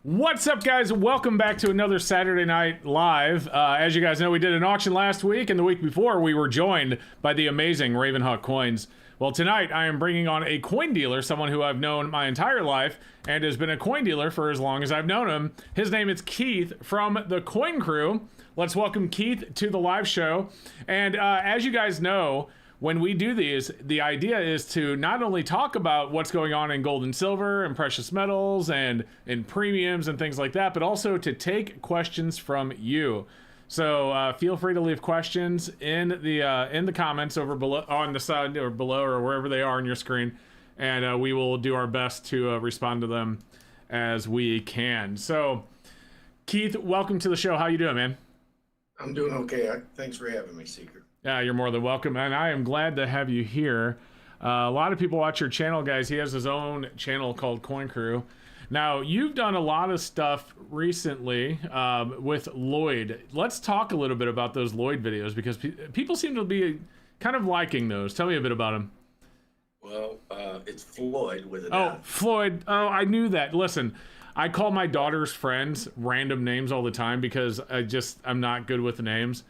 What's up, guys? Welcome back to another Saturday Night Live. As you guys know, we did an auction last week, and the week before we were joined by the amazing Ravenhawk Coins. Well, tonight I am bringing on a coin dealer, someone who I've known my entire life and has been a coin dealer for as long as I've known him. His name is Keith from the Coin Crew. Let's welcome Keith to the live show. And as you guys know, when we do these, the idea is to not only talk about what's going on in gold and silver and precious metals and in premiums and things like that, but also to take questions from you. So feel free to leave questions in the comments over below, on the side or below or wherever they are on your screen, and we will do our best to respond to them as we can. So, Keith, welcome to the show. How you doing, man? I'm doing okay. Thanks for having me, Seeker. Yeah, you're more than welcome, and I am glad to have you here. A lot of people watch your channel, guys. He has his own channel called Coin Crew. Now, you've done a lot of stuff recently with Lloyd. Let's talk a little bit about those Lloyd videos, because people seem to be kind of liking those. Tell me a bit about them. Well, it's Floyd with an Oh, F. Floyd. Oh, I knew that. Listen, I call my daughter's friends random names all the time because I'm not good with the names.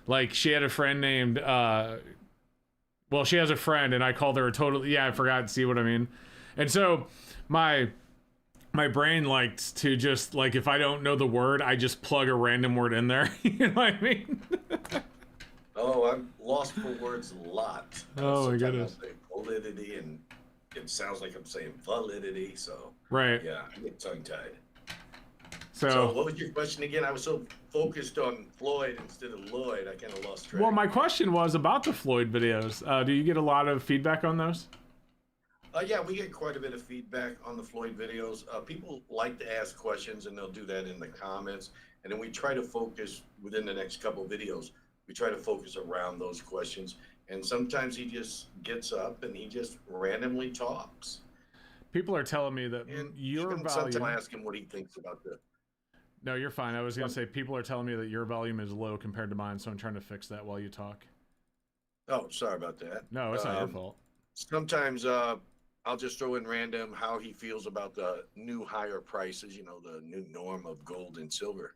Like, she had a friend named, well, she has a friend, and I called her a total, yeah, I forgot, see what I mean? And so, my brain likes to just, like, if I don't know the word, I just plug a random word in there, you know what I mean? Oh, I'm lost for words a lot. Oh, my Sometimes goodness. I'll say validity, and it sounds like I'm saying validity, so. Right. Yeah, I get tongue-tied. So what was your question again? I was so focused on Floyd instead of Lloyd, I kind of lost track. well, my question was about the Floyd videos. Do you get a lot of feedback on those? Yeah, we get quite a bit of feedback on the Floyd videos. People like to ask questions, and they'll do that in the comments. And then we try to focus within the next couple videos. We try to focus around those questions. And sometimes he just gets up and he just randomly talks. People are telling me that And your sometimes volume... I ask him what he thinks about the... No, you're fine. I was going to say, people are telling me that your volume is low compared to mine, so I'm trying to fix that while you talk. Oh, sorry about that. No, it's not your fault. Sometimes I'll just throw in random how he feels about the new higher prices, you know, the new norm of gold and silver.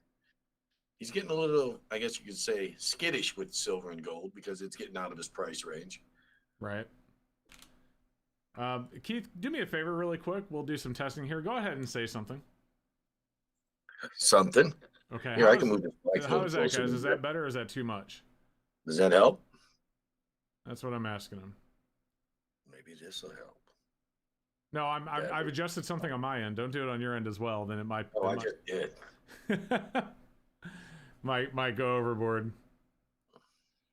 He's getting a little, I guess you could say, skittish with silver and gold because it's getting out of his price range. Right. Keith, do me a favor really quick. We'll do some testing here. Go ahead and say something. Something. Okay. Here, I can move this mic a How little is that, closer guys? to Is you. that better or is that too much? Does that help? That's what I'm asking him. Maybe this will help. No, I've adjusted something on my end. Don't do it on your end as well. Then it might. Oh, I just did. might go overboard.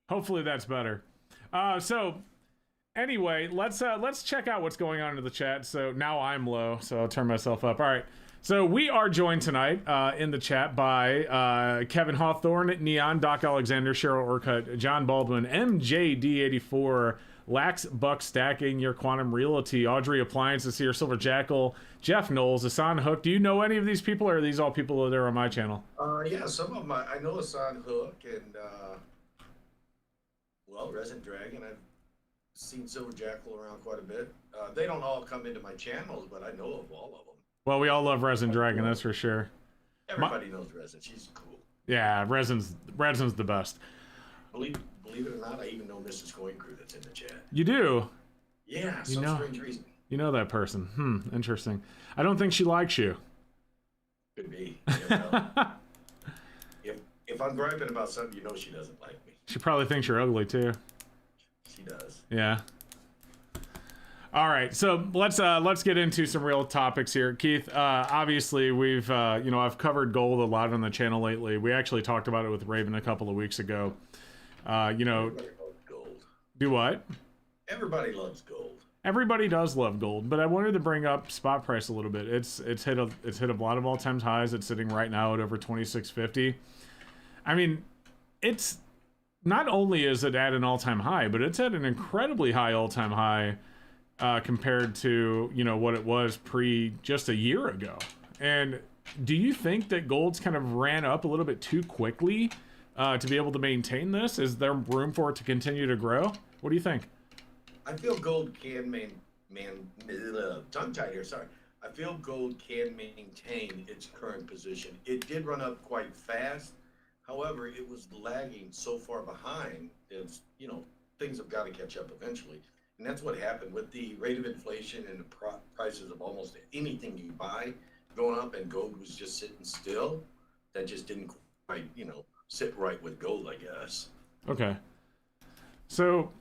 Hopefully that's better. So anyway, let's check out what's going on in the chat. So now I'm low, so I'll turn myself up. All right. So we are joined tonight in the chat by Kevin Hawthorne, Neon, Doc Alexander, Cheryl Orcutt, John Baldwin, MJD84, Lax Buck Stacking, Your Quantum Realty, Audrey Appliances here, Silver Jackal, Jeff Knowles, Hassan Hook. Do you know any of these people, or are these all people that are on my channel? Yeah, some of them. I know Hassan Hook and, well, Resident Dragon. I've seen Silver Jackal around quite a bit. They don't all come into my channels, but I know of all of them. Well, we all love Resin Dragon, that's for sure. Everybody knows Resin. She's cool. Yeah, Resin's the best. Believe it or not, I even know Mrs. Coin Crew that's in the chat. You do? Yeah, You some know. strange reason. You know that person. Interesting. I don't think she likes you. Could be. You never know. if I'm griping about something, you know she doesn't like me. She probably thinks you're ugly too. She does. Yeah. All right, so let's get into some real topics here, Keith. Obviously, we've I've covered gold a lot on the channel lately. We actually talked about it with Raven a couple of weeks ago. Everybody loves gold. Do what? Everybody loves gold. Everybody does love gold, but I wanted to bring up spot price a little bit. It's hit a lot of all-time highs. It's sitting right now at over 2650. I mean, it's not only is it at an all-time high, but it's at an incredibly high all-time high compared to what it was just a year ago. And do you think that gold's kind of ran up a little bit too quickly to be able to maintain this? Is there room for it to continue to grow? What do you think? I feel gold can tongue tied here. Sorry. I feel gold can maintain its current position. It did run up quite fast. However, it was lagging so far behind. It's, things have got to catch up eventually. And that's what happened with the rate of inflation and the prices of almost anything you buy going up, and gold was just sitting still. That just didn't quite, sit right with gold, I guess. Okay. So,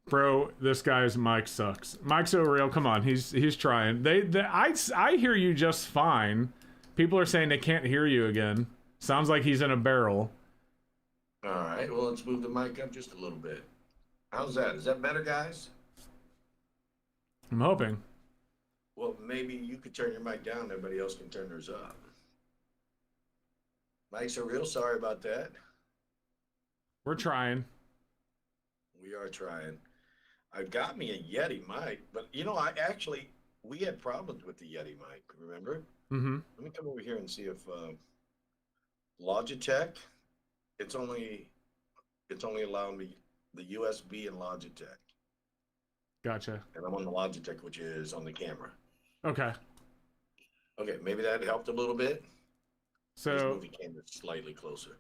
bro, this guy's mic sucks. Mike's so real. Come on, he's trying. I hear you just fine. People are saying they can't hear you again. Sounds like he's in a barrel. All right. Well, let's move the mic up just a little bit. How's that? Is that better, guys? I'm hoping. Well, maybe you could turn your mic down. Everybody else can turn theirs up. Mike's are real sorry about that. We're trying. We are trying. I've got me a Yeti mic, but we had problems with the Yeti mic, remember? Mm-hmm. Let me come over here and see if Logitech, it's only allowing me the USB and Logitech. Gotcha. And I'm on the Logitech, which is on the camera. Okay. Okay, maybe that helped a little bit. So let's move the camera slightly closer.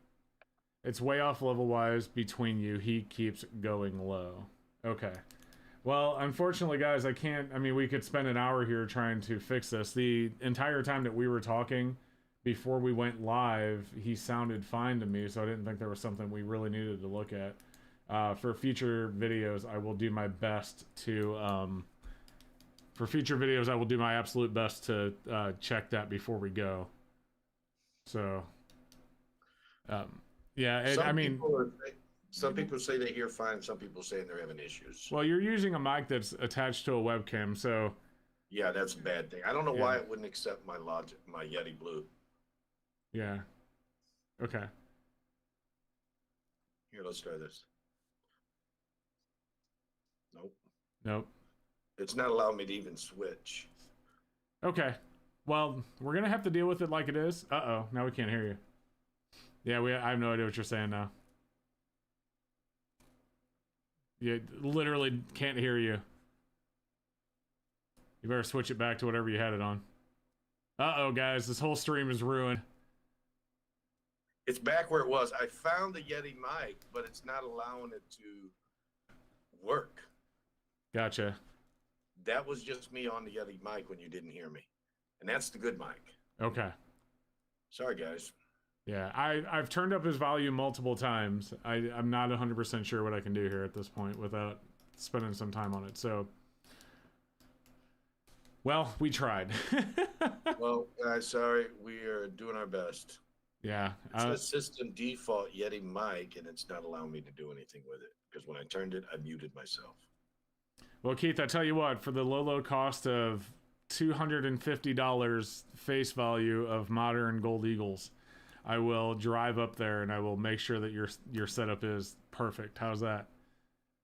It's way off level-wise between you. He keeps going low. Okay. Well, unfortunately, guys, we could spend an hour here trying to fix this. The entire time that we were talking, before we went live, he sounded fine to me, so I didn't think there was something we really needed to look at. For future videos, I will do my best to... for future videos, I will do my absolute best to check that before we go. So... yeah, some people say they hear fine. Some people say they're having issues. Well, you're using a mic that's attached to a webcam, so yeah, that's a bad thing. I don't know why it wouldn't accept my Yeti Blue. Yeah. Okay. Here, let's try this. Nope. It's not allowing me to even switch. Okay. Well, we're gonna have to deal with it like it is. Uh-oh, now we can't hear you. Yeah, I have no idea what you're saying now. You literally can't hear you. You better switch it back to whatever you had it on. Uh-oh, guys, this whole stream is ruined. It's back where it was. I found the Yeti mic, but it's not allowing it to work. Gotcha. That was just me on the Yeti mic when you didn't hear me. And that's the good mic. Okay. Sorry, guys. Yeah, I've turned up his volume multiple times. I'm not 100% sure what I can do here at this point without spending some time on it. So, well, we tried. Well, guys, sorry. We are doing our best. Yeah. It's a system default Yeti mic, and it's not allowing me to do anything with it. Because when I turned it, I muted myself. Well, Keith, I tell you what, for the low cost of $250 face value of modern Gold Eagles, I will drive up there and I will make sure that your setup is perfect. How's that?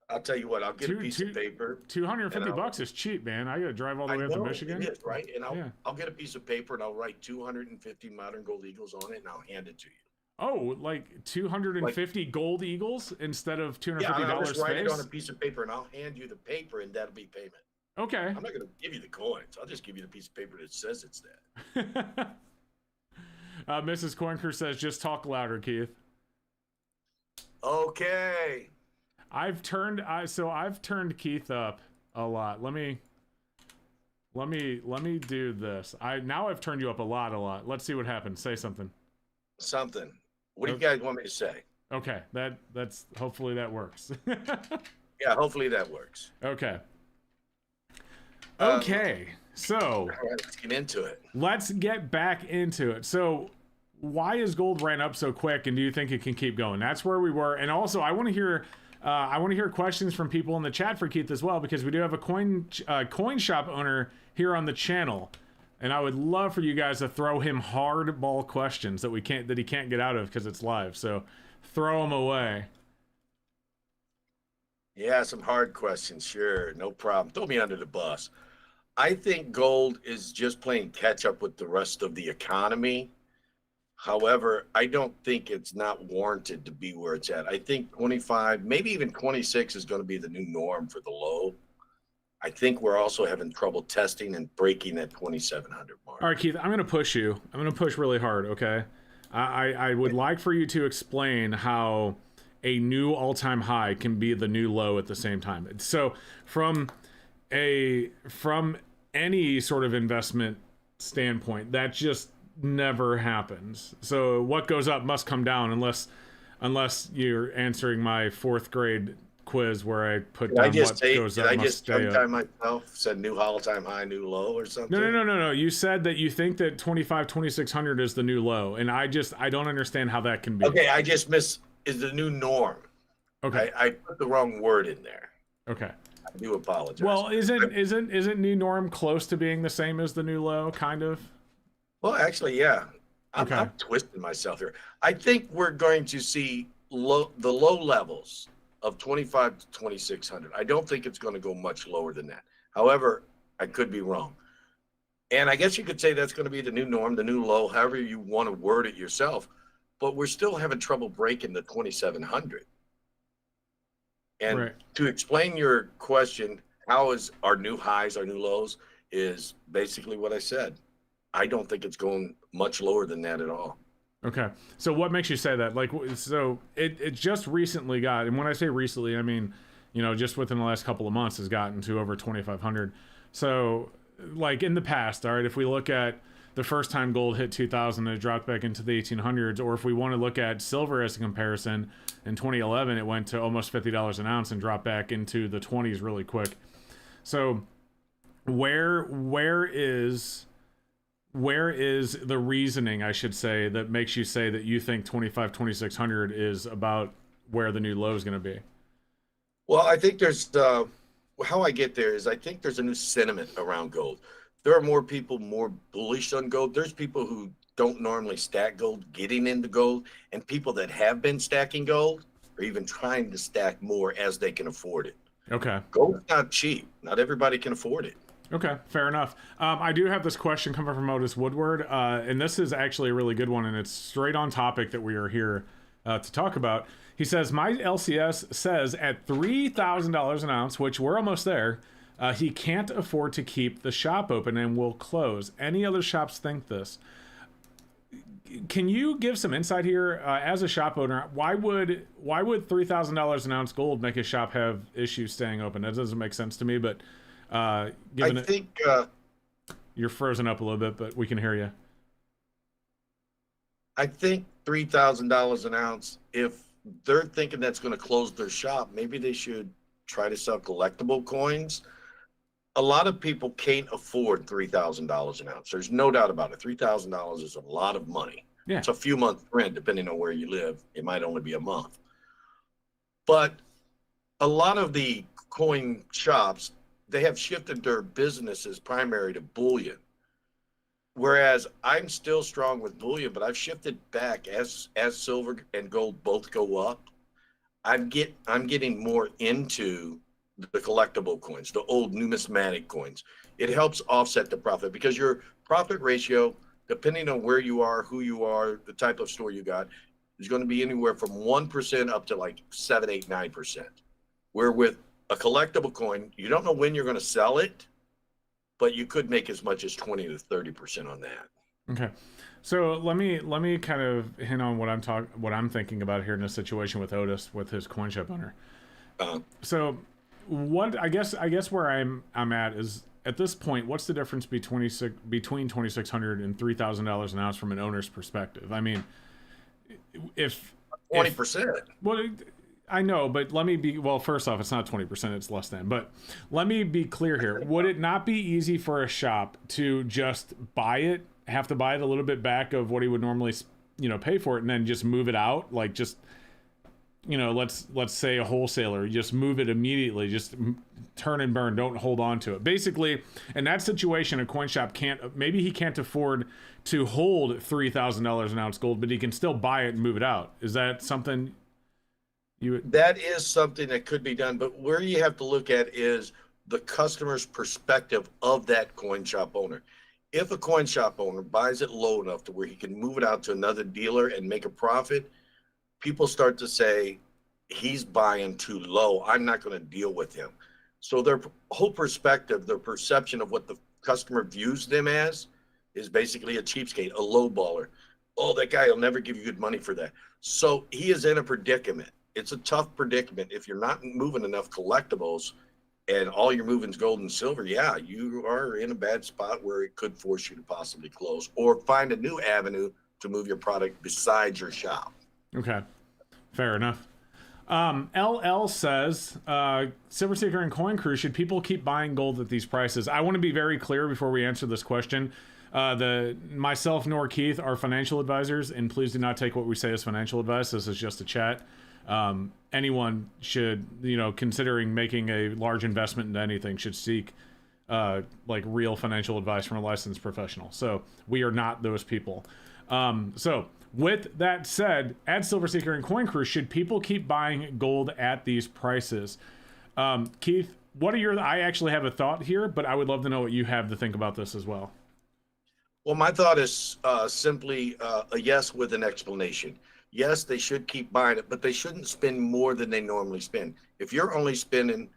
I'll tell you what, I'll get a piece of paper. $250 is cheap, man. I got to drive all the way up to Michigan. It is, right? And I'll get a piece of paper and I'll write 250 modern Gold Eagles on it and I'll hand it to you. Oh, like 250 Gold Eagles instead of $250 I'll just write face? it on a piece of paper and I'll hand you the paper and that'll be payment. Okay. I'm not going to give you the coins. I'll just give you the piece of paper that says it's that. Mrs. Coinker says, just talk louder, Keith. Okay. I've turned Keith up a lot. Let me do this. Now I've turned you up a lot. Let's see what happens. Say something. Something. What do you guys want me to say? Okay, that's hopefully that works. Yeah, hopefully that works. Okay. Okay. So all right, let's get into it. Let's get back into it. So why is gold ran up so quick, and do you think it can keep going? That's where we were. And also, I want to hear questions from people in the chat for Keith as well, because we do have a coin shop owner here on the channel, and I would love for you guys to throw him hardball questions that he can't get out of because it's live. So throw them away. Yeah, some hard questions. Sure, no problem. Throw me under the bus. I think gold is just playing catch up with the rest of the economy. However, I don't think it's not warranted to be where it's at. I think 25, maybe even 26 is going to be the new norm for the low. I think we're also having trouble testing and breaking that 2,700 mark. All right, Keith, I'm going to push you. I'm going to push really hard, okay? I would like for you to explain how a new all-time high can be the new low at the same time. So from any sort of investment standpoint, that just never happens. So what goes up must come down unless you're answering my fourth grade quiz where I put down what goes up must stay up. Myself said new all-time high, new low or something? No. You said that you think that 2,600 is the new low, and I don't understand how that can be. Okay, I just is the new norm. Okay. I put the wrong word in there. Okay. I do apologize. Well, isn't new norm close to being the same as the new low, kind of? Well, actually, yeah. Okay. I'm twisting myself here. I think we're going to see the low levels of 25 to 2,600. I don't think it's going to go much lower than that. However, I could be wrong. And I guess you could say that's going to be the new norm, the new low, however you want to word it yourself. But we're still having trouble breaking the 2,700. And right. To explain your question, how is our new highs, our new lows, is basically what I said. I don't think it's going much lower than that at all. Okay. So what makes you say that? Like, so it just recently got, and when I say recently, I mean, just within the last couple of months has gotten to over 2,500. So like in the past, all right, if we look at the first time gold hit 2,000, it dropped back into the 1,800s, or if we want to look at silver as a comparison, in 2011, it went to almost $50 an ounce and dropped back into the 20s really quick. So where is the reasoning, I should say, that makes you say that you think 2,600 is about where the new low is going to be? Well, I think there's how I get there is I think there's a new sentiment around gold. There are more people more bullish on gold. There's people who don't normally stack gold getting into gold, and people that have been stacking gold are even trying to stack more as they can afford it. Okay. Gold's not cheap. Not everybody can afford it. Okay, fair enough. I do have this question coming from Otis Woodward, and this is actually a really good one, and it's straight on topic that we are here to talk about. He says, my LCS says at $3,000 an ounce, which we're almost there, he can't afford to keep the shop open and will close. Any other shops think this? Can you give some insight here as a shop owner? Why would $3,000 an ounce gold make a shop have issues staying open? That doesn't make sense to me, but I think you're frozen up a little bit, but we can hear you. I think $3,000 an ounce, if they're thinking that's going to close their shop, maybe they should try to sell collectible coins. A lot of people can't afford $3,000 an ounce. There's no doubt about it. $3,000 is a lot of money. Yeah. It's a few months rent, depending on where you live. It might only be a month. But a lot of the coin shops, they have shifted their businesses primary to bullion. Whereas I'm still strong with bullion, but I've shifted back as silver and gold both go up. I'm getting more into the collectible coins, the old numismatic coins. It helps offset the profit because your profit ratio, depending on where you are, who you are, the type of store you got, is going to be anywhere from 1% up to like 7, 8, 9%. Where with a collectible coin, you don't know when you're going to sell it, but you could make as much as 20 to 30% on that. Okay. So let me kind of hint on what I'm thinking about here in a situation with Otis, with his coin shop owner. So what I guess where I'm at is at this point, what's the difference between $2,600 and $3,000 an ounce from an owner's perspective? I mean, if 20%. Well, I know, but first off, it's not 20%, it's less than. But let me be clear here. Would it not be easy for a shop to just have to buy it a little bit back of what he would normally, pay for it, and then just move it out? Like just, let's say a wholesaler, just move it immediately, just turn and burn, don't hold on to it. Basically, in that situation, a coin shop maybe he can't afford to hold $3,000 an ounce gold, but he can still buy it and move it out. Is that something? That is something that could be done, but where you have to look at is the customer's perspective of that coin shop owner. If a coin shop owner buys it low enough to where he can move it out to another dealer and make a profit, people start to say, he's buying too low. I'm not going to deal with him. So their whole perspective, their perception of what the customer views them as is basically a cheapskate, a low baller. Oh, that guy will never give you good money for that. So he is in a predicament. It's a tough predicament. If you're not moving enough collectibles and all you're moving is gold and silver, yeah, you are in a bad spot where it could force you to possibly close or find a new avenue to move your product besides your shop. Okay, fair enough. LL says, Silver Seeker and Coin Crew, should people keep buying gold at these prices? I want to be very clear before we answer this question. Myself nor Keith are financial advisors, and please do not take what we say as financial advice. This is just a chat. Anyone should, considering making a large investment into anything, should seek like real financial advice from a licensed professional. So we are not those people. So with that said, at Silver Seeker and Coin Crew, should people keep buying gold at these prices? Keith, what are your? I actually have a thought here, but I would love to know what you have to think about this as well. Well, my thought is simply a yes with an explanation. Yes, they should keep buying it, but they shouldn't spend more than they normally spend. If you're only spending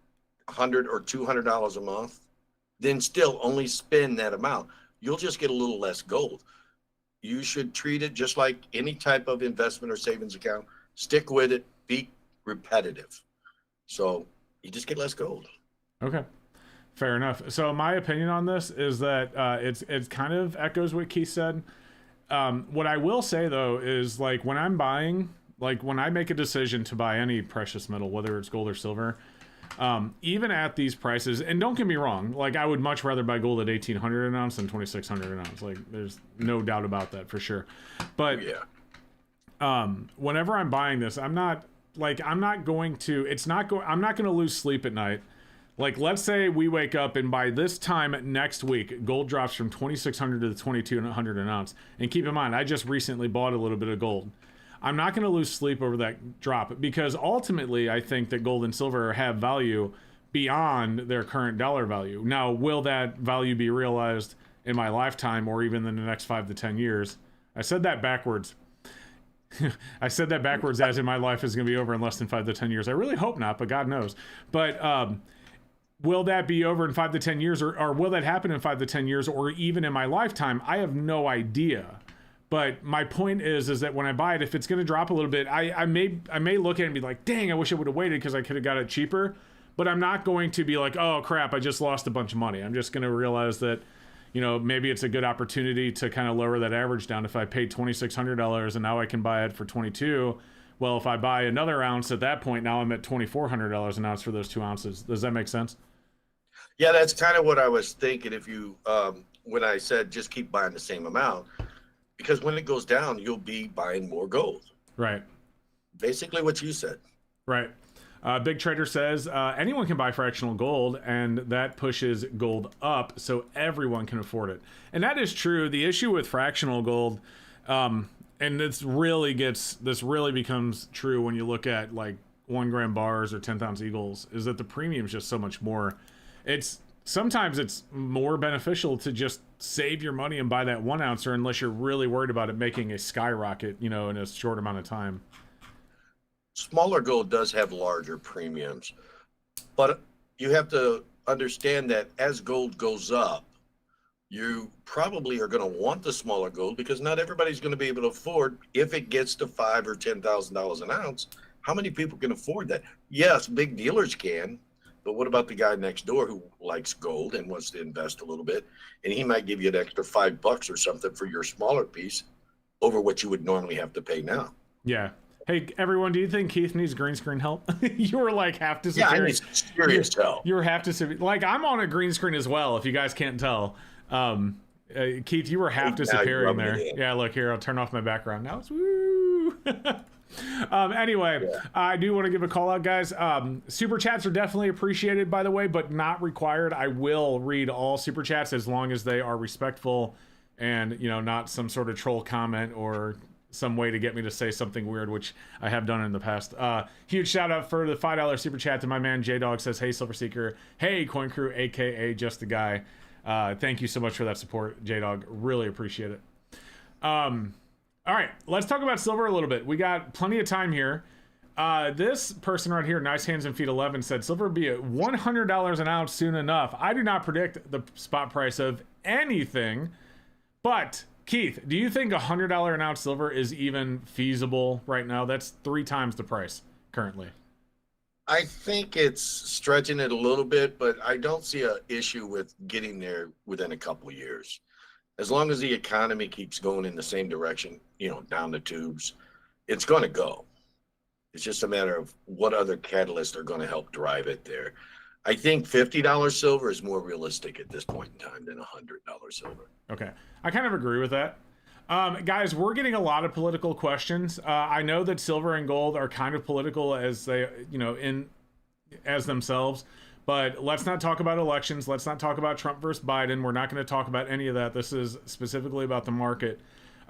$100 or $200 a month, then still only spend that amount. You'll just get a little less gold. You should treat it just like any type of investment or savings account. Stick with it, be repetitive. So you just get less gold. Okay. Fair enough. So my opinion on this is that it's kind of echoes what Keith said. What I will say though is like when I'm buying, like when I make a decision to buy any precious metal, whether it's gold or silver, even at these prices, and don't get me wrong, like I would much rather buy gold at 1,800 an ounce than 2,600 an ounce. Like there's no doubt about that for sure. But whenever I'm buying this, I'm not going to lose sleep at night. Like, let's say we wake up and by this time next week, gold drops from 2,600 to 2,200 an ounce. And keep in mind, I just recently bought a little bit of gold. I'm not going to lose sleep over that drop because ultimately I think that gold and silver have value beyond their current dollar value. Now, will that value be realized in my lifetime or even in the next 5 to 10 years? I said that backwards. I said that backwards as in my life is going to be over in less than 5 to 10 years. I really hope not, but God knows. But, will that be over in 5 to 10 years or will that happen in 5 to 10 years or even in my lifetime? I have no idea. But my point is that when I buy it, if it's going to drop a little bit, I may look at it and be like, dang, I wish I would have waited because I could have got it cheaper. But I'm not going to be like, oh crap, I just lost a bunch of money. I'm just going to realize that, maybe it's a good opportunity to kind of lower that average down. If I paid $2,600 and now I can buy it for $22, well, if I buy another ounce at that point, now I'm at $2,400 an ounce for those 2 ounces. Does that make sense? Yeah, that's kind of what I was thinking. If you, when I said just keep buying the same amount, because when it goes down, you'll be buying more gold. Right. Basically what you said. Right. Big Trader says anyone can buy fractional gold, and that pushes gold up, so everyone can afford it. And that is true. The issue with fractional gold, and this really becomes true when you look at like 1 gram bars or 10th ounce eagles, is that the premium is just so much more. Sometimes it's more beneficial to just save your money and buy that 1 ouncer unless you're really worried about it making a skyrocket, in a short amount of time. Smaller gold does have larger premiums, but you have to understand that as gold goes up, you probably are going to want the smaller gold because not everybody's going to be able to afford. If it gets to $5,000 or $10,000 an ounce, how many people can afford that? Yes, big dealers can. But what about the guy next door who likes gold and wants to invest a little bit? And he might give you an extra $5 or something for your smaller piece over what you would normally have to pay now. Yeah. Hey, everyone, do you think Keith needs green screen help? You were like half disappearing. Yeah, I need serious help. You were half disappearing. Like, I'm on a green screen as well, if you guys can't tell. Keith, you were half disappearing there. Yeah, look here. I'll turn off my background. Now it's woo. Anyway, yeah. I do want to give a call out, guys. Super chats are definitely appreciated, by the way, but not required. I will read all super chats as long as they are respectful and, not some sort of troll comment or some way to get me to say something weird, which I have done in the past. Huge shout out for the $5 super chat to my man J-Dog. Says, hey, Silver Seeker. Hey, Coin Crew, aka Just a Guy. Thank you so much for that support, J-Dog. Really appreciate it. All right, let's talk about silver a little bit. We got plenty of time here. This person right here, Nice Hands and Feet 11, said silver will be at $100 an ounce soon enough. I do not predict the spot price of anything, but Keith, do you think $100 an ounce silver is even feasible right now? That's 3 times the price currently. I think it's stretching it a little bit, but I don't see an issue with getting there within a couple of years. As long as the economy keeps going in the same direction, down the tubes, it's going to go. It's just a matter of what other catalysts are going to help drive it there. I think $50 silver is more realistic at this point in time than $100 silver. Okay. I kind of agree with that. Guys, we're getting a lot of political questions. I know that silver and gold are kind of political as they, as themselves, but let's not talk about elections. Let's not talk about Trump versus Biden. We're not going to talk about any of that. This is specifically about the market.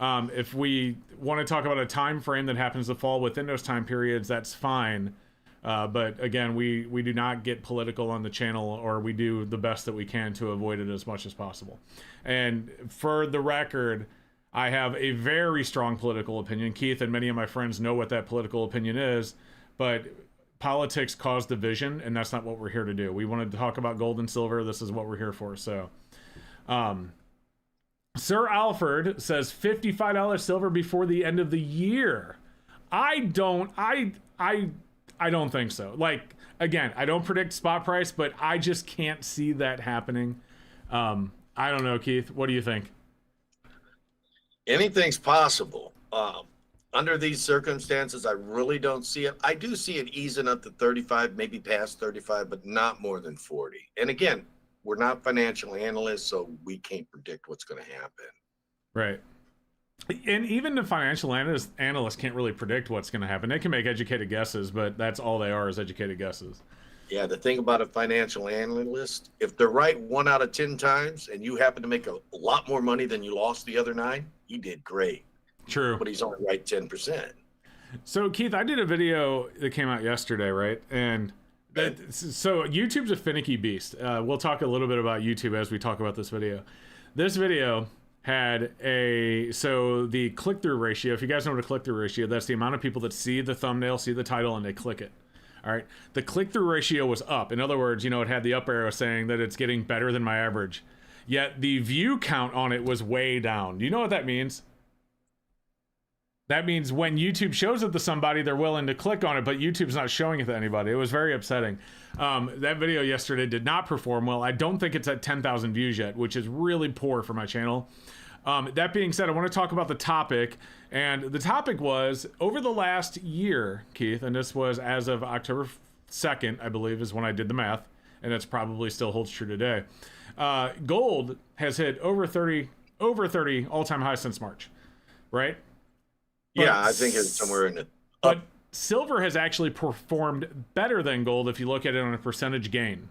If we want to talk about a time frame that happens to fall within those time periods, that's fine. But again, we do not get political on the channel, or we do the best that we can to avoid it as much as possible. And for the record, I have a very strong political opinion. Keith and many of my friends know what that political opinion is, but politics cause division, and that's not what we're here to do. We wanted to talk about gold and silver. This is what we're here for. So, Sir Alfred says $55 silver before the end of the year. I don't think so. Like, again, I don't predict spot price, but I just can't see that happening. I don't know, Keith. What do you think? Anything's possible. Under these circumstances, I really don't see it. I do see it easing up to 35, maybe past 35, but not more than 40. And again, we're not financial analysts, so we can't predict what's going to happen. Right. And even the financial analysts can't really predict what's going to happen. They can make educated guesses, but that's all they are, is educated guesses. Yeah, the thing about a financial analyst, if they're right 1 out of 10 times and you happen to make a lot more money than you lost the other 9, he did great. True. But he's only right 10%. So, Keith, I did a video that came out yesterday, right? And so YouTube's a finicky beast. We'll talk a little bit about YouTube as we talk about this video. This video had the click-through ratio. If you guys know what a click-through ratio, that's the amount of people that see the thumbnail, see the title, and they click it. All right. The click-through ratio was up. In other words, it had the up arrow saying that it's getting better than my average. Yet the view count on it was way down. Do you know what that means? That means when YouTube shows it to somebody, they're willing to click on it, but YouTube's not showing it to anybody. It was very upsetting. That video yesterday did not perform well. I don't think it's at 10,000 views yet, which is really poor for my channel. That being said, I want to talk about the topic. And the topic was, over the last year, Keith, and this was as of October 2nd, I believe, is when I did the math, and it's probably still holds true today. Gold has hit over 30 all-time highs since March, right? Yeah, I think it's somewhere in the... But silver has actually performed better than gold if you look at it on a percentage gain.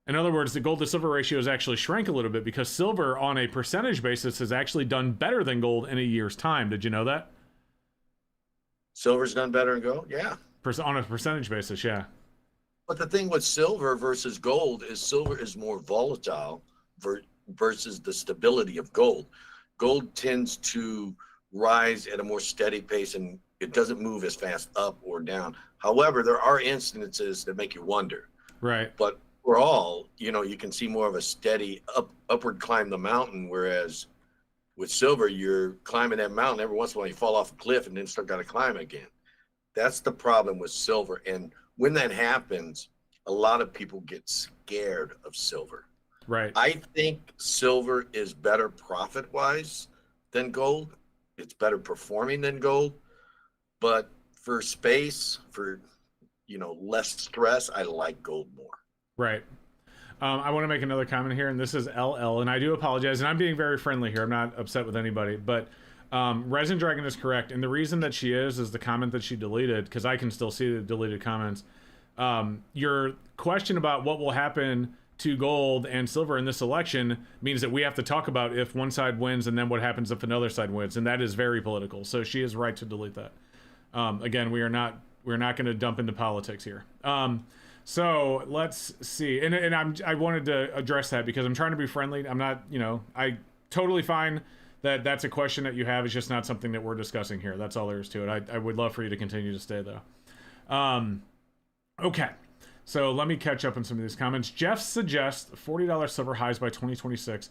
In other words, the gold to silver ratio has actually shrank a little bit because silver on a percentage basis has actually done better than gold in a year's time. Did you know that? Silver's done better than gold? Yeah. On a percentage basis, yeah. But the thing with silver versus gold is silver is more volatile versus the stability of gold. Gold tends to rise at a more steady pace and it doesn't move as fast up or down. However, there are instances that make you wonder. Right. But overall, you can see more of a steady upward climb the mountain, whereas with silver, you're climbing that mountain. Every once in a while, you fall off a cliff and then start got to climb again. That's the problem with silver. And when that happens, a lot of people get scared of silver. Right. I think silver is better profit-wise than gold. It's better performing than gold. But for space, for, less stress, I like gold more. Right. I want to make another comment here, and this is LL, and I do apologize, and I'm being very friendly here. I'm not upset with anybody, but Resin Dragon is correct, and the reason that she is the comment that she deleted, because I can still see the deleted comments. Your question about what will happen to gold and silver in this election means that we have to talk about if one side wins and then what happens if another side wins, and that is very political. So she is right to delete that. Again, we're not going to dump into politics here. So let's see, and I wanted to address that because I'm trying to be friendly. I'm not, I totally fine that that's a question that you have. It's just not something that we're discussing here. That's all there is to it. I would love for you to continue to stay though. Okay. So let me catch up on some of these comments. Jeff suggests $40 silver highs by 2026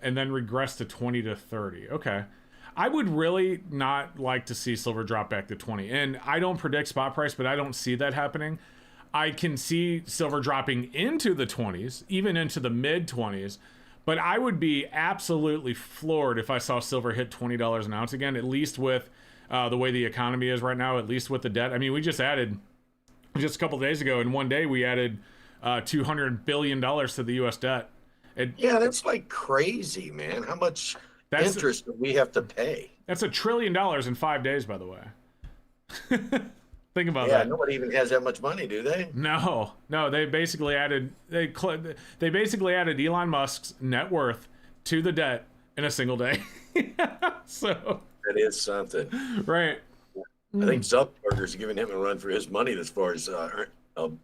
and then regress to 20 to 30. Okay. I would really not like to see silver drop back to 20. And I don't predict spot price, but I don't see that happening. I can see silver dropping into the 20s, even into the mid 20s. But I would be absolutely floored if I saw silver hit $20 an ounce again, at least with the way the economy is right now, at least with the debt. I mean, we just added, just a couple of days ago, in one day, we added $200 billion to the U.S. debt. Yeah, that's like crazy, man. How much interest do we have to pay? That's $1 trillion in 5 days, by the way. Think about Yeah, that. nobody even has that much money, do they? No. They basically added Elon Musk's net worth to the debt in a single day. So that is something, right? I think Zuckerberg's giving him a run for his money as far as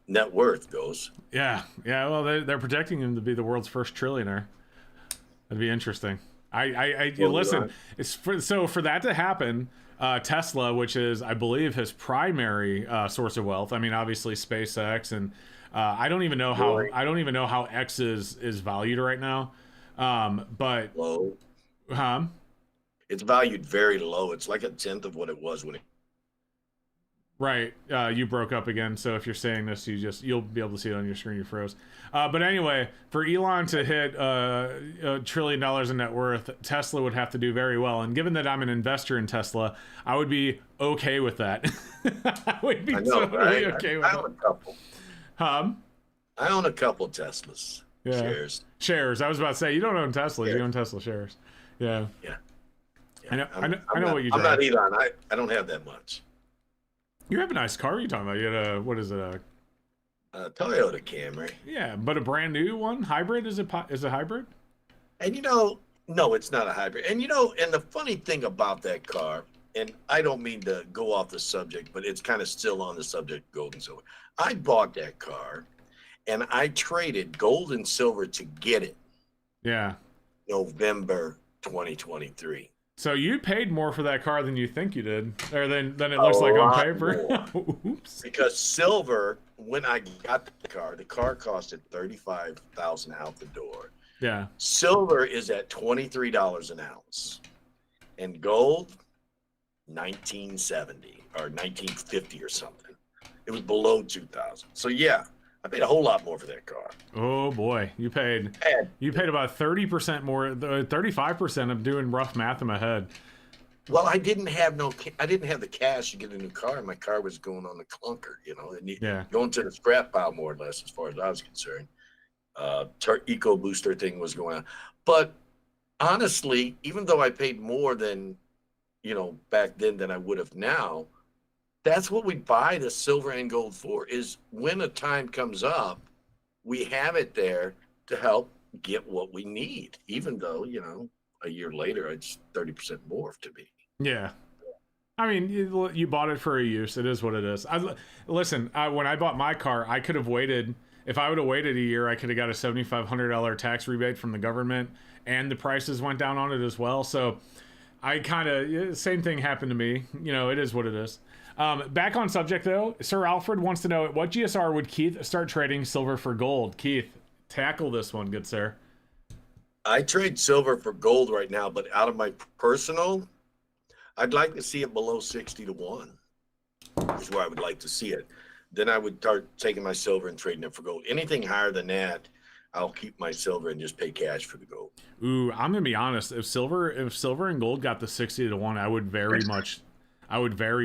net worth goes. Yeah. Well, they're projecting him to be the world's first trillionaire. That'd be interesting. Listen. It's for that to happen. Tesla, which is, I believe, his primary source of wealth. I mean, obviously SpaceX, and I don't even know how X is valued right now. But low. It's valued very low. It's like 1/10 of what it was when it. Right. You broke up again. So if you're saying this, you'll be able to see it on your screen. You froze. But anyway, for Elon to hit $1 trillion in net worth, Tesla would have to do very well. And given that I'm an investor in Tesla, I would be okay with that. I would be totally okay with that. I own a couple. I own a couple Teslas. Yeah. Shares. I was about to say, you don't own Teslas. You own Tesla shares. Yeah. Yeah. I know what you drive. I'm not Elon. I don't have that much. You have a nice car. You're talking about. You had a Toyota Camry. Yeah, but a brand new one, hybrid. Is it hybrid? And no, it's not a hybrid. And and the funny thing about that car, and I don't mean to go off the subject, but it's kind of still on the subject, gold and silver. I bought that car, and I traded gold and silver to get it. Yeah. November 2023. So you paid more for that car than you think you did, or than it looks like on paper. Oops. Because silver, when I got the car costed $35,000 out the door. Yeah. Silver is at $23 an ounce, and gold, $19.70 or $19.50 or something. It was below $2,000. So yeah, I paid a whole lot more for that car. Oh boy, you paid about 30% more, 35%. I'm doing rough math in my head. Well, I didn't have the cash to get a new car, and my car was going on the clunker, going to the scrap pile more or less, as far as I was concerned. Eco booster thing was going on, but honestly, even though I paid more than back then than I would have now, that's what we buy the silver and gold for, is when a time comes up, we have it there to help get what we need, even though, a year later, it's 30% more to me. Yeah. I mean, you bought it for a use. It is what it is. When I bought my car, I could have waited. If I would have waited a year, I could have got a $7,500 tax rebate from the government, and the prices went down on it as well. So same thing happened to me. It is what it is. Back on subject, though, Sir Alfred wants to know, at what GSR would Keith start trading silver for gold? Keith, tackle this one, good sir. I trade silver for gold right now, but out of my personal, I'd like to see it below 60 to 1 is where I would like to see it. Then I would start taking my silver and trading it for gold. Anything higher than that, I'll keep my silver and just pay cash for the gold. Ooh, I'm gonna be honest. If silver and gold got to 60 to 1, I would very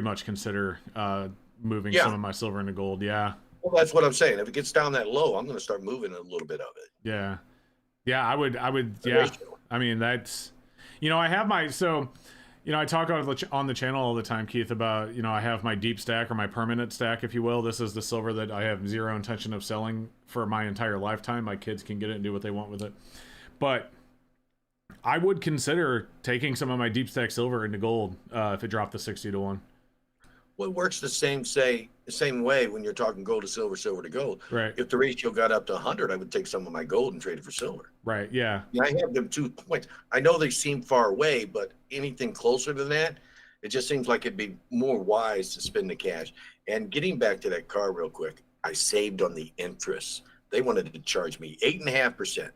much consider moving some of my silver into gold. Yeah. Well, that's what I'm saying. If it gets down that low, I'm going to start moving a little bit of it. Yeah. Yeah, I would. Yeah. I mean, that's, I have my, I talk on the channel all the time, Keith, about, I have my deep stack, or my permanent stack, if you will. This is the silver that I have zero intention of selling for my entire lifetime. My kids can get it and do what they want with it. But I would consider taking some of my deep stack silver into gold if it dropped to 60 to 1. Well, it works the same way when you're talking gold to silver, silver to gold. Right. If the ratio got up to 100, I would take some of my gold and trade it for silver. Right. Yeah. I have them 2 points. I know they seem far away, but anything closer to that, It just seems like it'd be more wise to spend the cash. And getting back to that car real quick, I saved on the interest. They wanted to charge me 8.5%.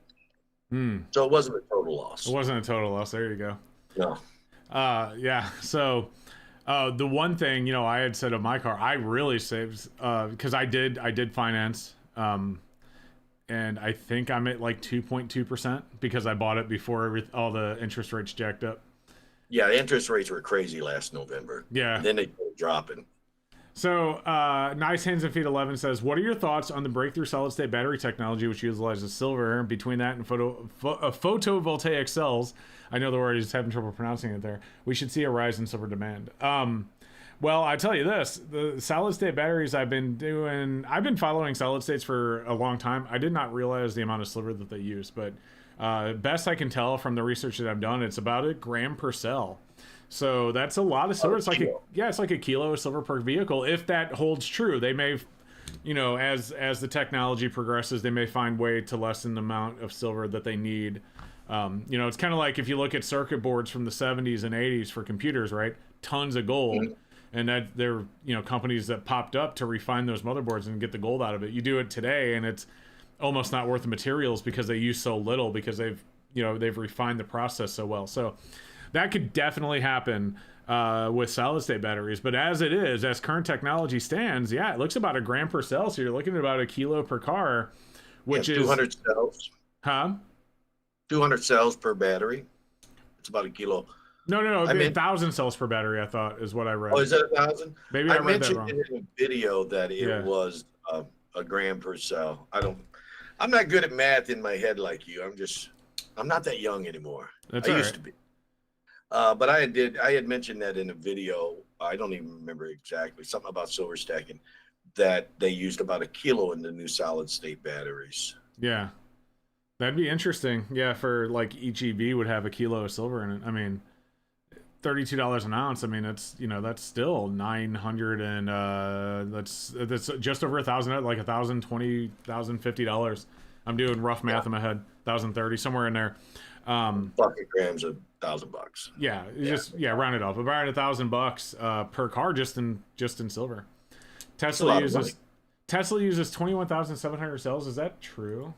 So it wasn't a total loss. It wasn't a total loss. There you go. No. Yeah. So the one thing, I had said of my car, I really saved because I did finance. And I think I'm at like 2.2% because I bought it before all the interest rates jacked up. Yeah, the interest rates were crazy last November. Yeah. And then they started dropping. So, Nice Hands and Feet 11 says, what are your thoughts on the breakthrough solid-state battery technology, which utilizes silver? Between that and photovoltaic cells, I know the word, is having trouble pronouncing it there, we should see a rise in silver demand. Well, I tell you this, the solid-state batteries I've been following solid-states for a long time. I did not realize the amount of silver that they use, but best I can tell from the research that I've done, it's about 1 gram per cell. So that's a lot of silver. It's like it's like a kilo of silver per vehicle. If that holds true, they may, as the technology progresses, they may find way to lessen the amount of silver that they need. It's kind of like if you look at circuit boards from the 70s and 80s for computers, right? Tons of gold. And that there are, companies that popped up to refine those motherboards and get the gold out of it. You do it today and it's almost not worth the materials because they use so little because they've refined the process so well. So that could definitely happen with solid state batteries. But as current technology stands, yeah, it looks about 1 gram per cell. So you're looking at about 1 kilo per car, which is 200 cells. Huh? 200 cells per battery. It's about 1 kilo. No. 1,000 cells per battery, I thought, is what I read. Oh, is that 1,000? Maybe I read that mentioned wrong. in a video that it was 1 gram per cell. I'm not good at math in my head like you. I'm not that young anymore. That's I used to be. But I had mentioned that in a video. I don't even remember exactly, something about silver stacking, that they used about 1 kilo in the new solid state batteries. Yeah. That'd be interesting. Yeah, for like each EV would have 1 kilo of silver in it. I mean, $32 an ounce. I mean, that's still 900 and that's just over 1,000, like $1,020, $1,050. I'm doing rough math in my head. 1,030, somewhere in there. Bucket grams of $1,000. Yeah, round it off. About $1,000 per car just in silver. Tesla uses 21,700 cells. Is that true?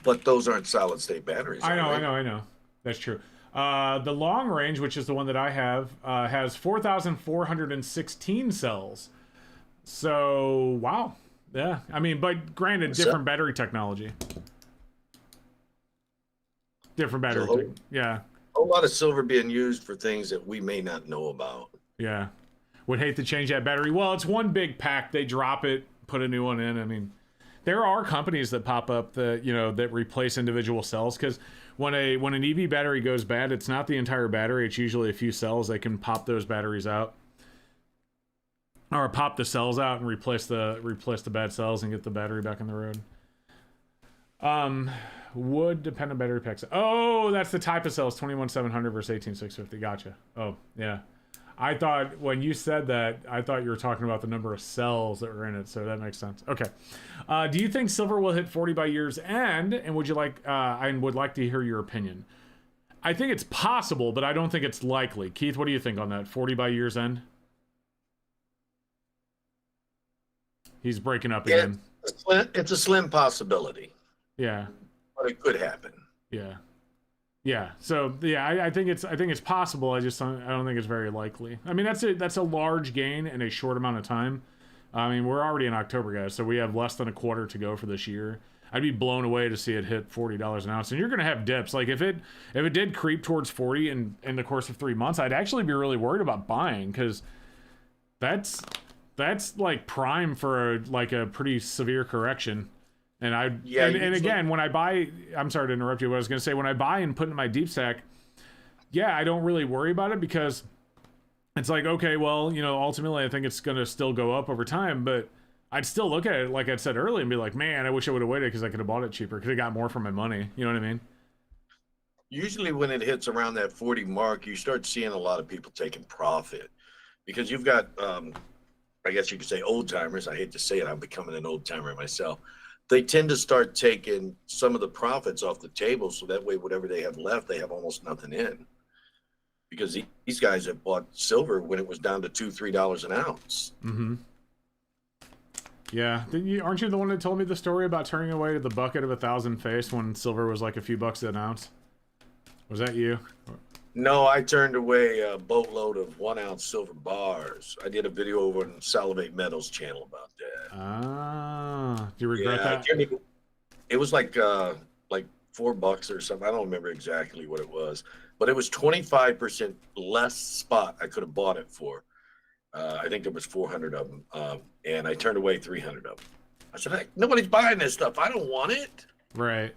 But those aren't solid state batteries. I know. That's true. The long range, which is the one that I have, has 4,416 cells. So, wow. Yeah. I mean, but granted, different battery technology. Yeah. A lot of silver being used for things that we may not know about. Yeah. Would hate to change that battery. Well, it's one big pack. They drop it, put a new one in. I mean, there are companies that pop up that replace individual cells, because when an EV battery goes bad, it's not the entire battery. It's usually a few cells. They can pop those batteries out, or pop the cells out and replace the bad cells and get the battery back on the road. Would depend on battery packs. Oh, that's the type of cells, 21,700 versus 18,650. Gotcha. Oh, yeah. I thought when you said that, I thought you were talking about the number of cells that were in it, so that makes sense. Okay. Do you think silver will hit 40 by year's end? And would like to hear your opinion. I think it's possible, but I don't think it's likely. Keith, what do you think on that? 40 by year's end? He's breaking up again. It's a slim possibility. Yeah. But it could happen. Yeah. Yeah. So yeah, I think it's possible. I don't think it's very likely. I mean, that's a large gain in a short amount of time. I mean, we're already in October, guys, so we have less than a quarter to go for this year. I'd be blown away to see it hit $40 an ounce. And you're going to have dips. Like if it did creep towards 40 in the course of 3 months, I'd actually be really worried about buying, because that's like prime for a pretty severe correction. And again, when I buy, I'm sorry to interrupt you. What I was going to say, when I buy and put in my deep stack, yeah, I don't really worry about it, because it's like, okay, well, ultimately I think it's going to still go up over time, but I'd still look at it, like I said earlier, and be like, man, I wish I would have waited, because I could have bought it cheaper. Could have got more for my money. You know what I mean? Usually when it hits around that 40 mark, you start seeing a lot of people taking profit, because you've got, I guess you could say, old timers. I hate to say it. I'm becoming an old timer myself. They tend to start taking some of the profits off the table, so that way whatever they have left, they have almost nothing in. because these guys have bought silver when it was down to $2-3 an ounce. Mm-hmm. Yeah, aren't you the one that told me the story about turning away the bucket of 1,000 face when silver was like a few bucks an ounce? Was that you? No, I turned away a boatload of 1 ounce silver bars. I did a video over on Salivate Metals channel about that. Ah, do you regret that? It was like $4 or something. I don't remember exactly what it was, but it was 25% less spot I could have bought it for. I think there was 400 of them, and I turned away 300 of them. I said, hey, nobody's buying this stuff. I don't want it. Right.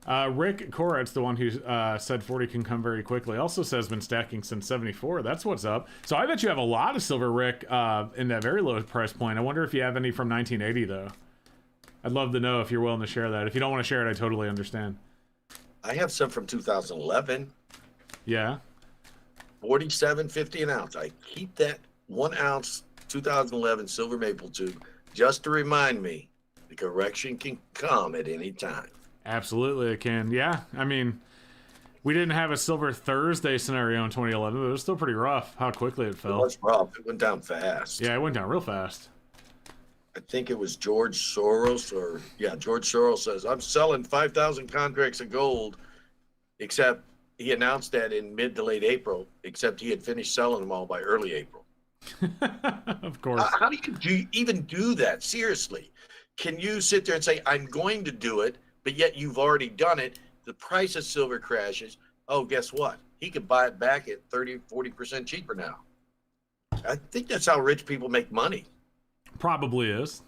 Rick Koretz, the one who said 40 can come very quickly, also says been stacking since 74. That's what's up. So I bet you have a lot of silver, Rick, in that very low price point. I wonder if you have any from 1980, though. I'd love to know if you're willing to share that. If you don't want to share it, I totally understand. I have some from 2011. Yeah. 47.50 an ounce. I keep that 1 ounce 2011 silver maple tube just to remind me the correction can come at any time. Absolutely, it can. Yeah, I mean, we didn't have a Silver Thursday scenario in 2011, but it was still pretty rough how quickly it fell. It was rough. It went down fast. Yeah, it went down real fast. I think it was George Soros, George Soros says, I'm selling 5,000 contracts of gold, except he announced that in mid to late April, except he had finished selling them all by early April. Of course. How do you even do that? Seriously. Can you sit there and say, I'm going to do it, but yet you've already done it? The price of silver crashes. Oh, guess what? He could buy it back at 30, 40% cheaper now. I think that's how rich people make money. Probably is.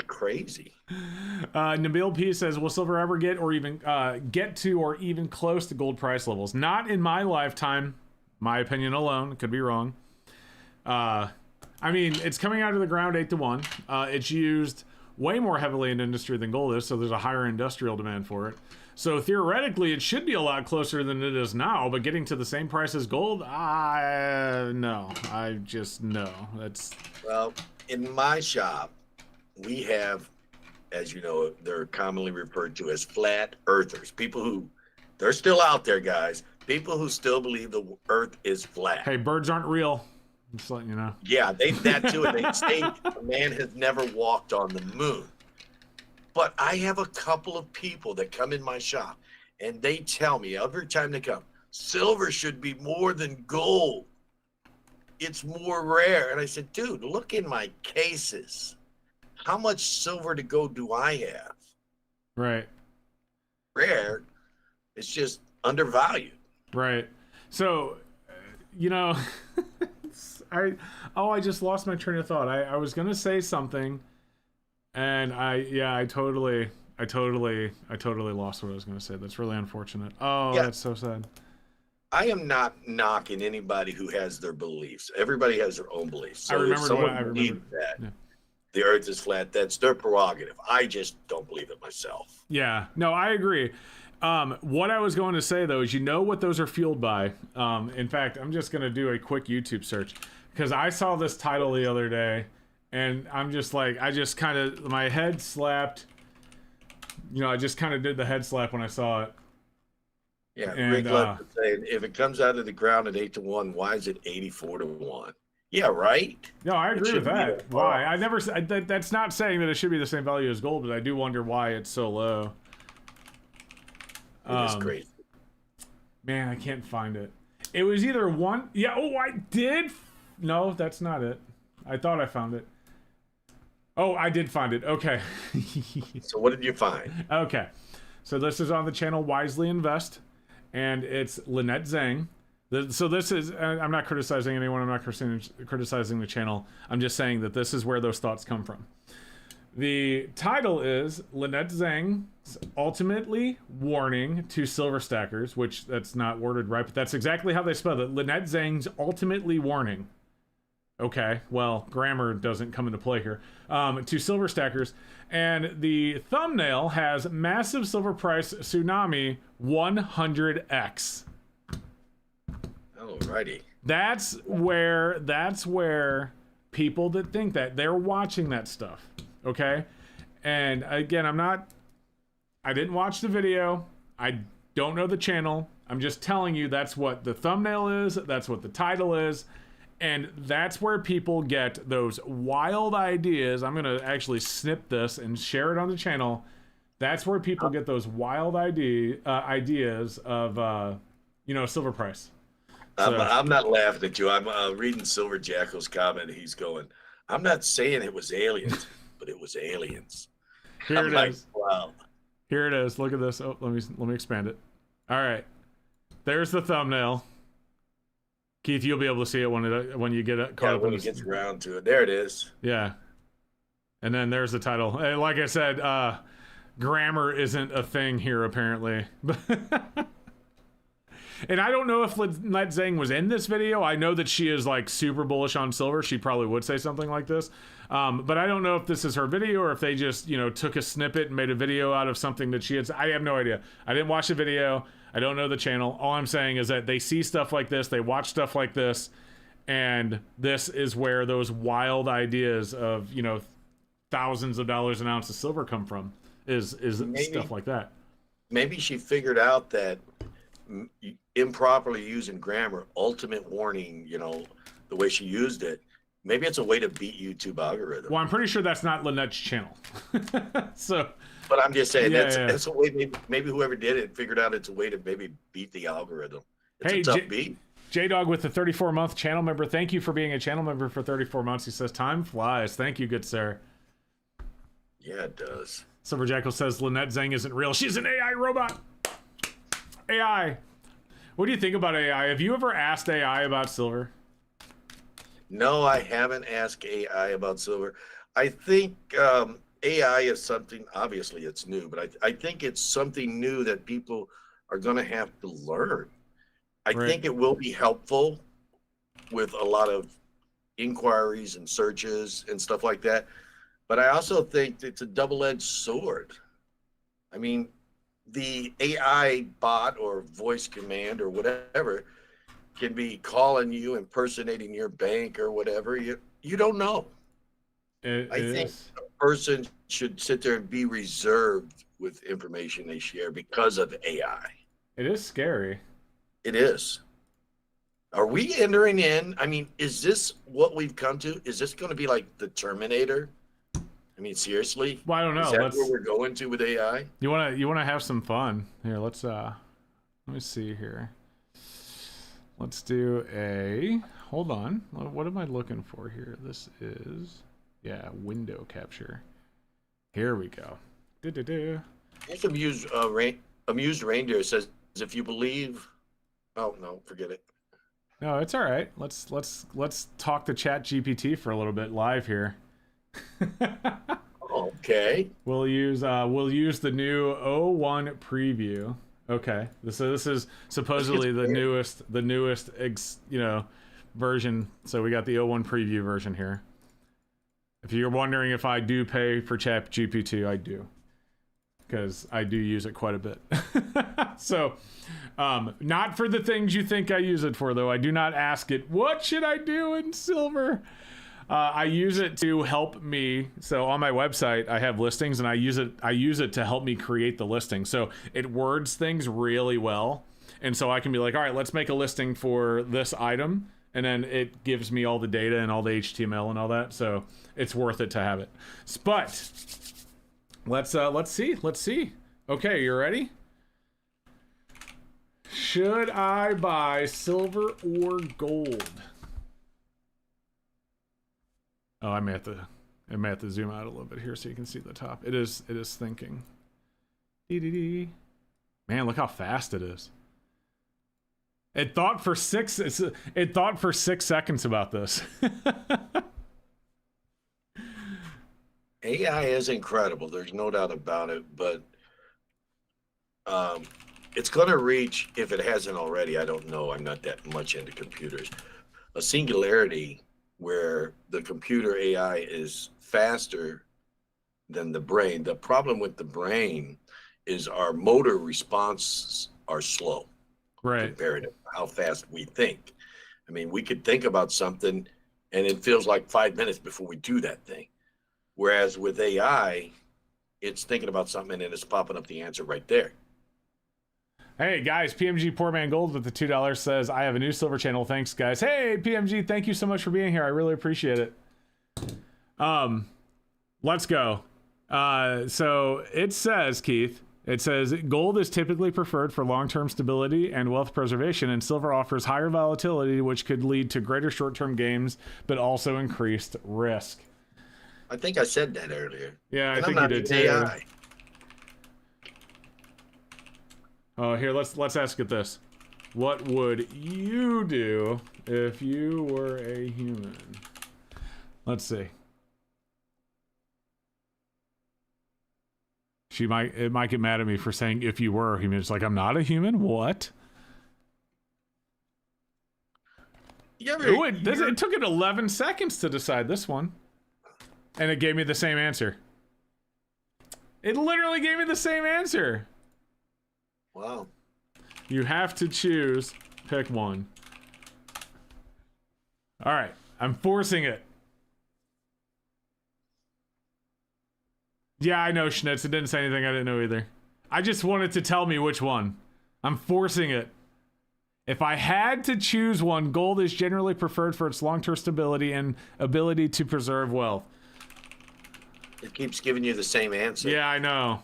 Crazy. Nabil P says, will silver ever get or even get to or even close to gold price levels? Not in my lifetime. My opinion alone. Could be wrong. I mean, it's coming out of the ground 8-1. It's used way more heavily in industry than gold is, so there's a higher industrial demand for it. So theoretically, it should be a lot closer than it is now, but getting to the same price as gold, no. I just, no. That's... Well, in my shop, we have, as you know, they're commonly referred to as flat earthers. People who, they're still out there, guys. People who still believe the earth is flat. Hey, birds aren't real. Just letting you know. Yeah, that too. And they say man has never walked on the moon. But I have a couple of people that come in my shop and they tell me every time they come, silver should be more than gold. It's more rare. And I said, dude, look in my cases. How much silver to gold do I have? Right. Rare. It's just undervalued. Right. So, you know, I just lost my train of thought. I was gonna say something, and I totally lost what I was gonna say. That's really unfortunate. Oh, yeah. That's so sad. I am not knocking anybody who has their beliefs. Everybody has their own beliefs. So I remember if someone believes that the earth is flat, that's their prerogative. I just don't believe it myself. Yeah, no, I agree. What I was going to say though is, you know what those are fueled by? In fact, I'm just going to do a quick YouTube search because I saw this title the other day and I'm just like, my head slapped. You know, I just kind of did the head slap when I saw it. Yeah, and, Rick Love saying, if it comes out of the ground at 8-1, why is it 84-1? Yeah, right. No, I agree with that. Why? I never. That's not saying that it should be the same value as gold, but I do wonder why it's so low. It is crazy. Man, I can't find it. It was either one. Yeah. Oh, I did. No, that's not it. I thought I found it. Oh, I did find it. Okay. So what did you find? Okay. So this is on the channel Wisely Invest, and it's Lynette Zhang. So this is, I'm not criticizing anyone. I'm not criticizing the channel. I'm just saying that this is where those thoughts come from. The title is Lynette Zhang's ultimately warning to silver stackers, which that's not worded right, but that's exactly how they spell it. Lynette Zhang's ultimately warning. Okay, well, grammar doesn't come into play here. To silver stackers. And the thumbnail has massive silver price tsunami 100x. Alrighty. That's where people that think that, they're watching that stuff. Okay? And again, I didn't watch the video. I don't know the channel. I'm just telling you that's what the thumbnail is, that's what the title is, and that's where people get those wild ideas. I'm going to actually snip this and share it on the channel. That's where people get those wild ideas of, silver price. So, I'm not laughing at you. I'm reading Silver Jackal's comment. He's going, I'm not saying it was aliens, but it was aliens. Here it is. Wow. Here it is. Look at this. Oh, let me expand it. All right. There's the thumbnail. Keith, you'll be able to see it when you get caught up when in it gets around to it. There it is. Yeah. And then there's the title. Like I said, grammar isn't a thing here apparently. And I don't know if Lynette Zhang was in this video. I know that she is like super bullish on silver. She probably would say something like this. But I don't know if this is her video or if they just, took a snippet and made a video out of something that she had. I have no idea. I didn't watch the video. I don't know the channel. All I'm saying is that they see stuff like this. They watch stuff like this. And this is where those wild ideas of, thousands of dollars an ounce of silver come from is stuff like that. Maybe she figured out that improperly using grammar, ultimate warning, the way she used it, maybe it's a way to beat YouTube algorithm. Well, I'm pretty sure that's not Lynette's channel. But I'm just saying that's a way. Maybe whoever did it figured out it's a way to maybe beat the algorithm. It's a tough beat. J-Dog with the 34-month channel member. Thank you for being a channel member for 34 months. He says, time flies. Thank you, good sir. Yeah, it does. Silver Jackal says, Lynette Zhang isn't real. She's an AI robot. AI. What do you think about AI? Have you ever asked AI about silver? No, I haven't asked AI about silver. I think AI is something, obviously it's new, but I think it's something new that people are going to have to learn. I think it will be helpful with a lot of inquiries and searches and stuff like that. But I also think it's a double-edged sword. I mean, the AI bot or voice command or whatever can be calling you, impersonating your bank or whatever. You don't know. I think a person should sit there and be reserved with information they share because of AI. It is scary. It is. Are we entering in? I mean, is this what we've come to? Is this going to be like the Terminator? I mean, seriously? Well, I don't know. Is that where we're going to with AI? You wanna have some fun here? Let me see here. Let's do hold on. What am I looking for here? This is window capture. Here we go. This amused reindeer says, if you believe. Oh no, forget it. No, it's all right. Let's talk to Chat GPT for a little bit live here. Okay. We'll use the new 01 preview. Okay. So this is supposedly the newest version. So we got the 01 preview version here. If you're wondering if I do pay for Chat GPT, I do. Because I do use it quite a bit. So, not for the things you think I use it for, though. I do not ask it, what should I do in silver? I use it to help me. So on my website, I have listings, and I use it to help me create the listing. So it words things really well. And so I can be like, all right, let's make a listing for this item. And then it gives me all the data and all the HTML and all that. So it's worth it to have it. But let's see. Okay, you ready? Should I buy silver or gold? Oh, I may have to zoom out a little bit here so you can see the top. It is thinking. Man, look how fast it is. It thought for 6 seconds about this. AI is incredible. There's no doubt about it, but it's going to reach, if it hasn't already, I don't know, I'm not that much into computers, a singularity where the computer AI is faster than the brain. The problem with the brain is our motor responses are slow, right, compared to how fast we think. I mean, we could think about something and it feels like 5 minutes before we do that thing. Whereas with AI, it's thinking about something and it's popping up the answer right there. Hey guys, PMG Poor Man Gold with the $2 says, I have a new silver channel. Thanks guys. Hey PMG, thank you so much for being here. I really appreciate it. Let's go. So it says, Keith, it says gold is typically preferred for long-term stability and wealth preservation, and silver offers higher volatility, which could lead to greater short-term gains, but also increased risk. I think I said that earlier. Yeah, and I think I'm not you did an too. AI. Oh, here, let's ask it this. What would you do if you were a human? Let's see. It might get mad at me for saying if you were a human. It's like, I'm not a human? What? It took it 11 seconds to decide this one. And it gave me the same answer. It literally gave me the same answer. Wow. You have to choose. Pick one. All right. I'm forcing it. Yeah, I know, Schnitz. It didn't say anything I didn't know either. I just wanted to tell me which one. I'm forcing it. If I had to choose one, gold is generally preferred for its long-term stability and ability to preserve wealth. It keeps giving you the same answer. Yeah, I know.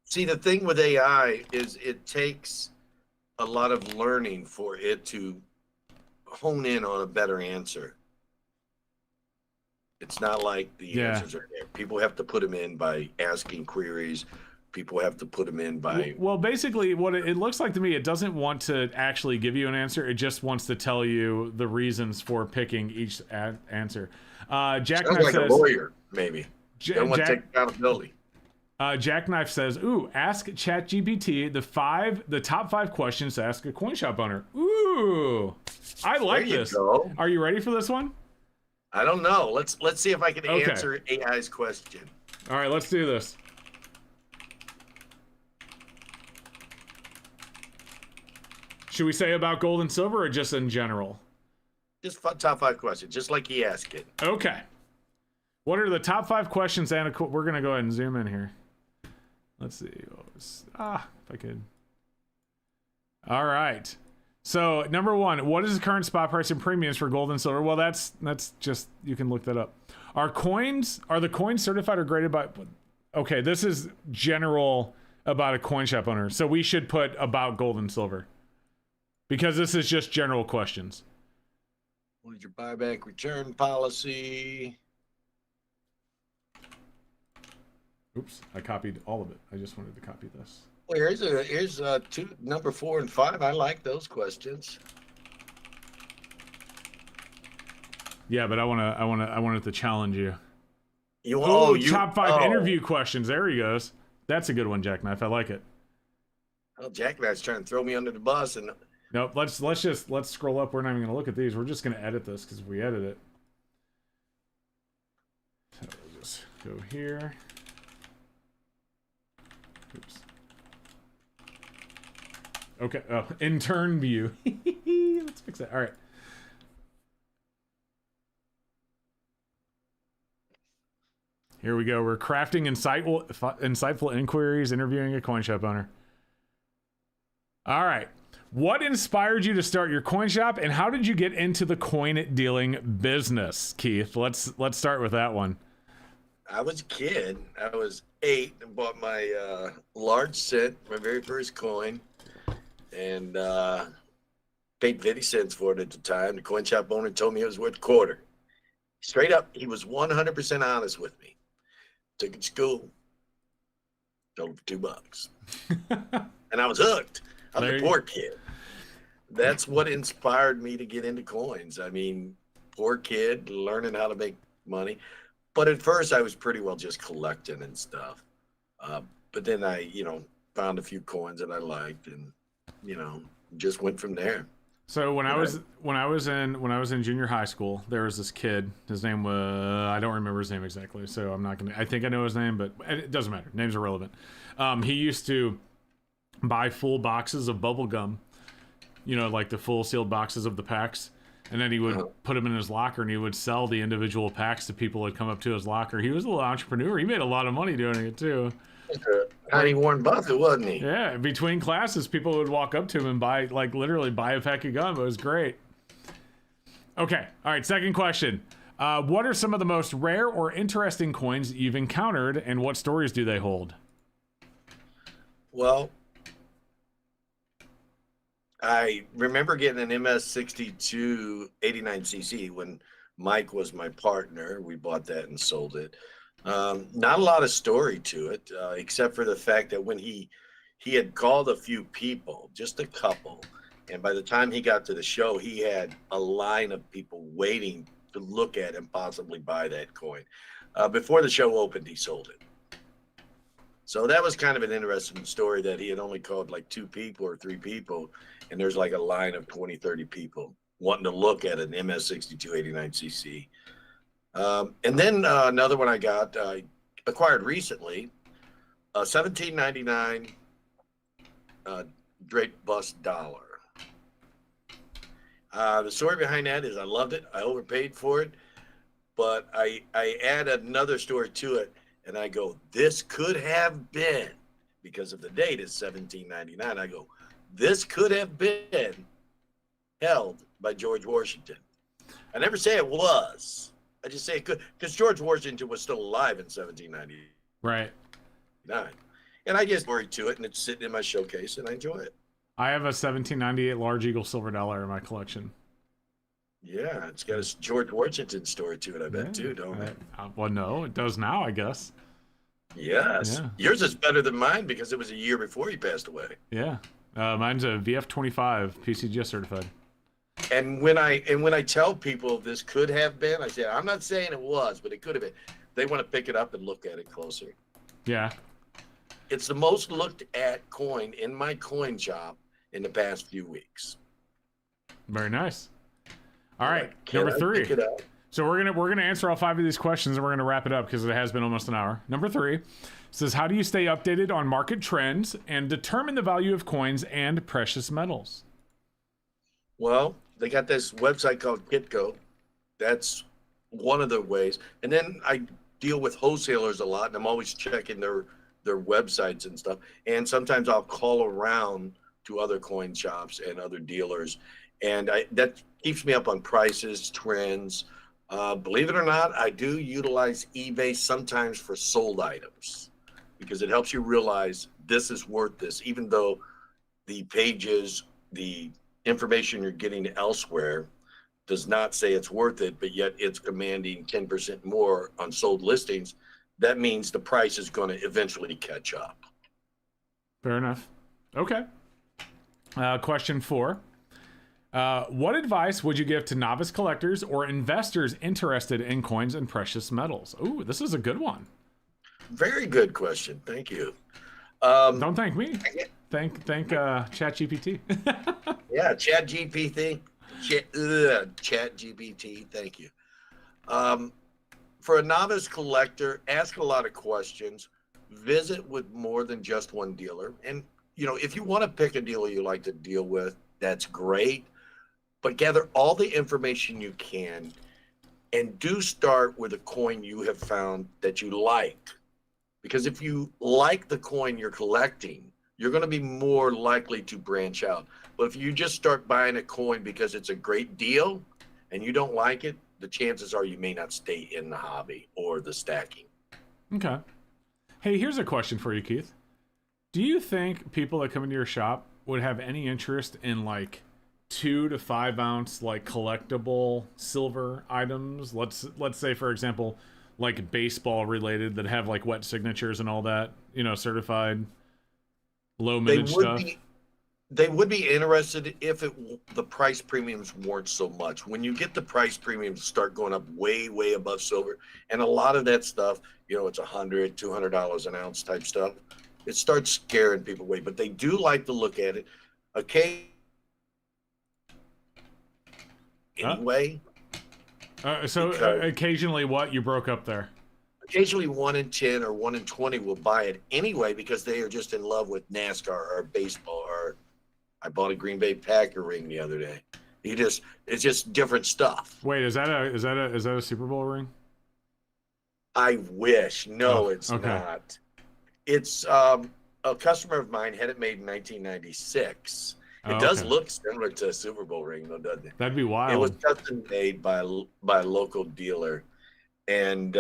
See, the thing with AI is it takes a lot of learning for it to hone in on a better answer. It's not like the answers are there. People have to put them in by asking queries. People have to put them in by... Well, basically, what it looks like to me, it doesn't want to actually give you an answer. It just wants to tell you the reasons for picking each answer. Jack Sounds like says, a lawyer, maybe. They don't want to take accountability. Jackknife says, "Ooh, ask ChatGPT the top 5 questions to ask a coin shop owner." Ooh, I like this. Go. Are you ready for this one? I don't know. Let's see if I can answer AI's question. All right, let's do this. Should we say about gold and silver or just in general? Just top 5 questions, just like he asked it. Okay. What are the top 5 questions? And we're gonna go ahead and zoom in here. Let's see. If I could. All right. So number 1, what is the current spot price and premiums for gold and silver? Well, that's just, you can look that up. Are the coins certified or graded by? Okay, this is general about a coin shop owner. So we should put about gold and silver because this is just general questions. What is your buyback return policy? Oops, I copied all of it. I just wanted to copy this. Well, here's number 4 and 5. I like those questions. Yeah, but I wanted to challenge you. Top 5 interview questions. There he goes. That's a good one, Jackknife. I like it. Well, Jackknife's trying to throw me under the bus, and nope. Let's scroll up. We're not even gonna look at these. We're just gonna edit this because we edit it. So we'll just go here. Oops. Okay. Oh, intern view. Let's fix that. All right. Here we go. We're crafting insightful inquiries, interviewing a coin shop owner. All right. What inspired you to start your coin shop, and how did you get into the coin dealing business, Keith? Let's start with that one. I was a kid. I was 8 and bought my large cent, my very first coin, and paid 50 cents for it at the time. The coin shop owner told me it was worth a quarter. Straight up, he was 100% honest with me. Took it to school, sold it for $2. And I was hooked. I'm a poor kid. That's what inspired me to get into coins. I mean, poor kid, learning how to make money. But at first, I was pretty well just collecting and stuff. But then I, found a few coins that I liked, and just went from there. So when I was in junior high school, there was this kid. His name was, I don't remember his name exactly, so I'm not gonna. I think I know his name, but it doesn't matter. Names are irrelevant. He used to buy full boxes of bubble gum, like the full sealed boxes of the packs. And then he would put them in his locker, and he would sell the individual packs to people that come up to his locker. He was a little entrepreneur. He made a lot of money doing it too. Tiny Warren Buffett, wasn't he? Yeah, between classes, people would walk up to him and buy, like, literally buy a pack of gum. It was great. Okay, all right, second question. What are some of the most rare or interesting coins that you've encountered, and what stories do they hold? Well, I remember getting an MS62 89cc when Mike was my partner. We bought that and sold it. Not a lot of story to it, except for the fact that when he had called a few people, just a couple, and by the time he got to the show, he had a line of people waiting to look at and possibly buy that coin. Before the show opened, he sold it. So that was kind of an interesting story that he had only called like 2 people or 3 people, and there's like a line of 20, 30 people wanting to look at an MS62 89cc. And then another one I got acquired recently, 1799 Drake bust dollar. The story behind that is I loved it. I overpaid for it, but I add another story to it, and I go, this could have been, because of the date is 1799. I go, this could have been held by George Washington. I never say it was. I just say it could, because George Washington was still alive in 1799. Right. And I just worried to it, and it's sitting in my showcase, and I enjoy it. I have a 1798 large eagle silver dollar in my collection. Yeah, it's got a George Washington story to it, I bet, too, don't it? Well, no, it does now, I guess. Yes. Yeah. Yours is better than mine because it was a year before he passed away. Yeah. Mine's a VF25 PCGS certified. And when I tell people this could have been, I say, I'm not saying it was, but it could have been. They want to pick it up and look at it closer. Yeah. It's the most looked at coin in my coin shop in the past few weeks. Very nice. All right, number 3. So we're gonna answer all 5 of these questions, and we're gonna wrap it up because it has been almost an hour. Number 3 says, how do you stay updated on market trends and determine the value of coins and precious metals? Well, they got this website called Kitco. That's one of the ways. And then I deal with wholesalers a lot, and I'm always checking their websites and stuff. And sometimes I'll call around to other coin shops and other dealers, and that keeps me up on prices, trends. Believe it or not, I do utilize eBay sometimes for sold items because it helps you realize this is worth this, even though the pages, the information you're getting elsewhere does not say it's worth it, but yet it's commanding 10% more on sold listings. That means the price is going to eventually catch up. Fair enough. Okay. Question 4. What advice would you give to novice collectors or investors interested in coins and precious metals? Ooh, this is a good one. Very good question. Thank you. Don't thank me. Thank ChatGPT. Yeah, ChatGPT. ChatGPT. Thank you. For a novice collector, ask a lot of questions. Visit with more than just one dealer. And, if you want to pick a dealer you like to deal with, that's great. But gather all the information you can and do start with a coin you have found that you like. Because if you like the coin you're collecting, you're going to be more likely to branch out. But if you just start buying a coin because it's a great deal and you don't like it, the chances are you may not stay in the hobby or the stacking. Okay. Hey, here's a question for you, Keith. Do you think people that come into your shop would have any interest in like 2 to 5 ounce like collectible silver items? Let's say, for example, like baseball related that have like wet signatures and all that, certified low mintage stuff. They would be interested if the price premiums weren't so much. When you get the price premiums start going up way, way above silver, and a lot of that stuff, it's $100, $200 an ounce type stuff, it starts scaring people away. But they do like to look at it. Okay. Anyway. Occasionally what? You broke up there. Occasionally 1 in 10 or 1 in 20 will buy it anyway because they are just in love with NASCAR or baseball. Or I bought a Green Bay Packer ring the other day. It's just different stuff. Wait, is that a Super Bowl ring? I wish. No, it's okay. not. It's a customer of mine had it made in 1996. It Oh, does okay. look similar to a Super Bowl ring, though, doesn't it? That'd be It was wild. custom made by a local dealer, and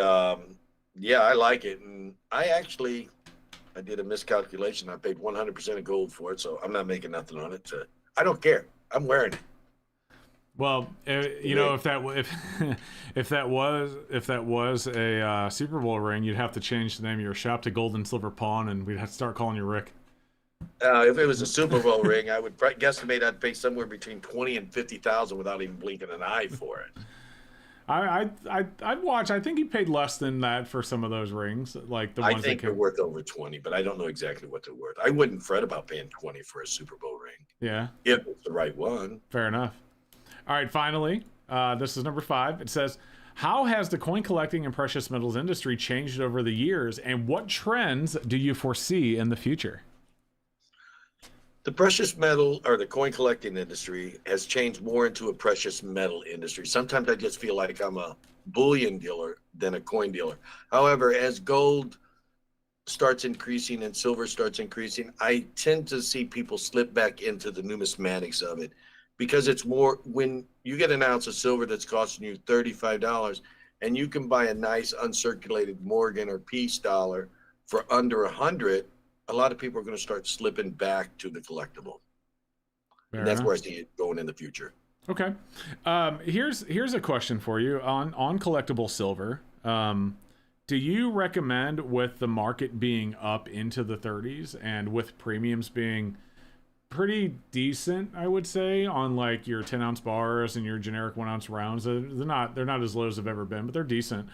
yeah, I like it. And I did a miscalculation. I paid 100% of gold for it, so I'm not making nothing on it. I don't care. I'm wearing it. Well, you know, if that if that was a Super Bowl ring, you'd have to change the name of your shop to Gold and Silver Pawn, and we'd have to start calling you Rick. If it was a Super Bowl ring, I would guesstimate I'd pay somewhere between 20 and 50,000 without even blinking an eye for it. I'd watch. I think he paid less than that for some of those rings, like the I ones that think they're came. worth over 20, but I don't know exactly what they're worth. I wouldn't fret about paying 20 for a Super Bowl ring Yeah, if it's the right one. fair enough. All right, finally, this is number 5. It says, "How has the coin collecting and precious metals industry changed over the years, and what trends do you foresee in the future?" The precious metal or the coin collecting industry has changed more into a precious metal industry. Sometimes I just feel like I'm a bullion dealer than a coin dealer. However, as gold starts increasing and silver starts increasing, I tend to see people slip back into the numismatics of it because it's more when you get an ounce of silver that's costing you $35 and you can buy a nice uncirculated Morgan or Peace dollar for under 100. A lot of people are going to start slipping back to the collectible. Fair And that's enough. where I see it going in the future. Okay. Here's a question for you on collectible silver. Do you recommend, with the market being up into the 30s and with premiums being pretty decent, I would say, on like your 10-ounce bars and your generic 1-ounce rounds? They're not as low as they've ever been, but they're decent.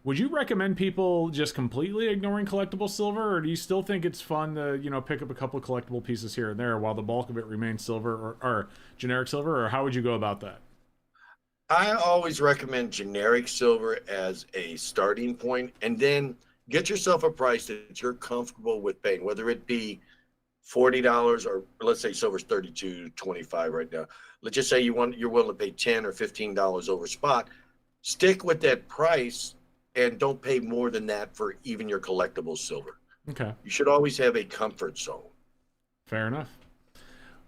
Would you recommend people just completely ignoring collectible silver, or do you still think it's fun to, pick up a couple of collectible pieces here and there while the bulk of it remains silver or generic silver, or how would you go about that? I always recommend generic silver as a starting point, and then get yourself a price that you're comfortable with paying, whether it be $40 or let's say silver's 32.25 right now. Let's just say you're willing to pay $10 or $15 over spot. Stick with that price and don't pay more than that for even your collectible silver. Okay, You should always have a comfort zone. fair enough.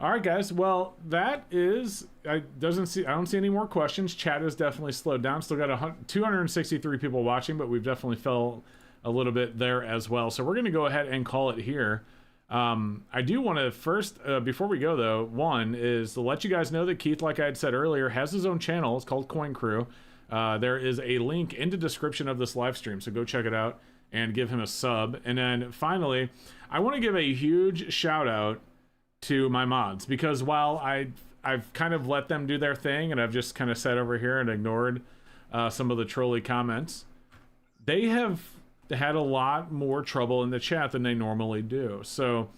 All right, guys. Well, that is. I don't see any more questions. Chat has definitely slowed down. Still got 263 people watching, but we've definitely fell a little bit there as well. So we're going to go ahead and call it here. I do want to first, before we go though, one is to let you guys know that Keith, like I had said earlier, has his own channel. It's called Coin Crew. There is a link in the description of this live stream, so go check it out and give him a sub. And then finally, I want to give a huge shout out to my mods, because while I've kind of let them do their thing and I've just kind of sat over here and ignored some of the trolly comments, they have had a lot more trouble in the chat than they normally do. So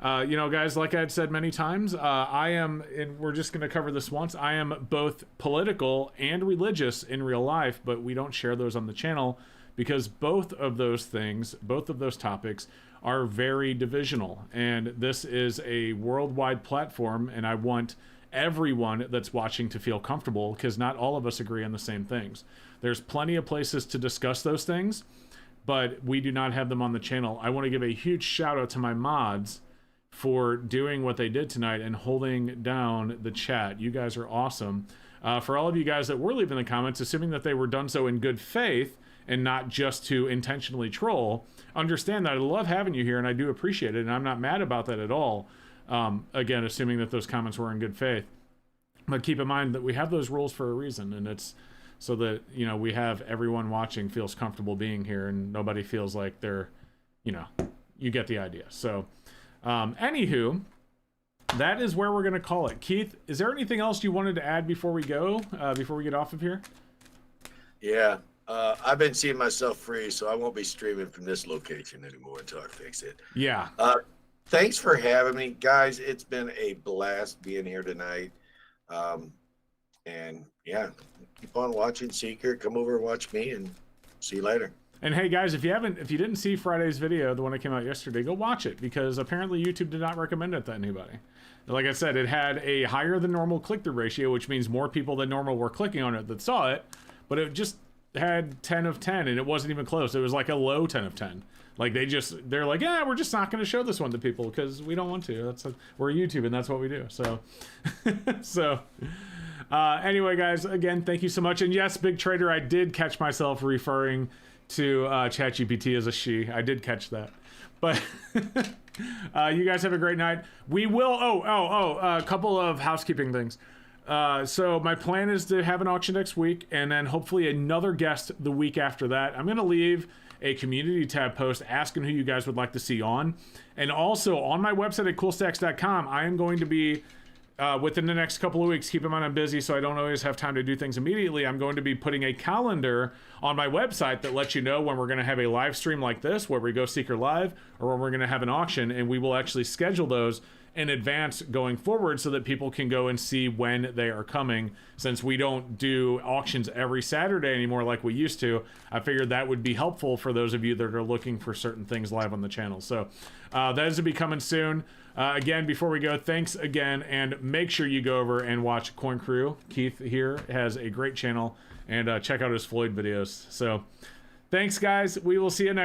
guys, like I'd said many times, I am, and we're just going to cover this once, I am both political and religious in real life, but we don't share those on the channel because both of those things, both of those topics are very divisional. And this is a worldwide platform, and I want everyone that's watching to feel comfortable, because not all of us agree on the same things. There's plenty of places to discuss those things, but we do not have them on the channel. I want to give a huge shout out to my mods for doing what they did tonight and holding down the chat. You guys are awesome. For all of you guys that were leaving the comments, assuming that they were done so in good faith and not just to intentionally troll, understand that I love having you here and I do appreciate it, and I'm not mad about that at all. Again, assuming that those comments were in good faith. But keep in mind that we have those rules for a reason, and it's so that, we have everyone watching feels comfortable being here and nobody feels like they're, you get the idea. So, anywho, that is where we're going to call it. Keith, is there anything else you wanted to add before we go, before we get off of here? Yeah. I've been seeing myself free, so I won't be streaming from this location anymore until I fix it. Yeah. Thanks for having me, guys. It's been a blast being here tonight. And yeah, keep on watching Seeker. Come over and watch me, and see you later. And hey guys, if you didn't see Friday's video, the one that came out yesterday, go watch it, because apparently YouTube did not recommend it to anybody. Like I said, it had a higher than normal click-through ratio, which means more people than normal were clicking on it that saw it, but it just had 10 of 10, and it wasn't even close. It was like a low 10 of 10. Like they're like, yeah, we're just not going to show this one to people because we don't want to. We're YouTube and that's what we do. So, anyway, guys, again, thank you so much. And yes, Big Trader, I did catch myself referring to ChatGPT as a she. I did catch that. But you guys have a great night. We will. A couple of housekeeping things. So my plan is to have an auction next week, and then hopefully another guest the week after that. I'm going to leave a community tab post asking who you guys would like to see on. And also on my website at coolstacks.com, I am going to be, within the next couple of weeks, keep in mind I'm busy, so I don't always have time to do things immediately. I'm going to be putting a calendar on my website that lets you know when we're going to have a live stream like this, where we go Seeker Live, or when we're going to have an auction, and we will actually schedule those in advance going forward so that people can go and see when they are coming. Since we don't do auctions every Saturday anymore like we used to, I figured that would be helpful for those of you that are looking for certain things live on the channel. So that is to be coming soon. Again, before we go, thanks again, and make sure you go over and watch Coin Crew. Keith here has a great channel, and check out his Floyd videos. So thanks, guys. We will see you next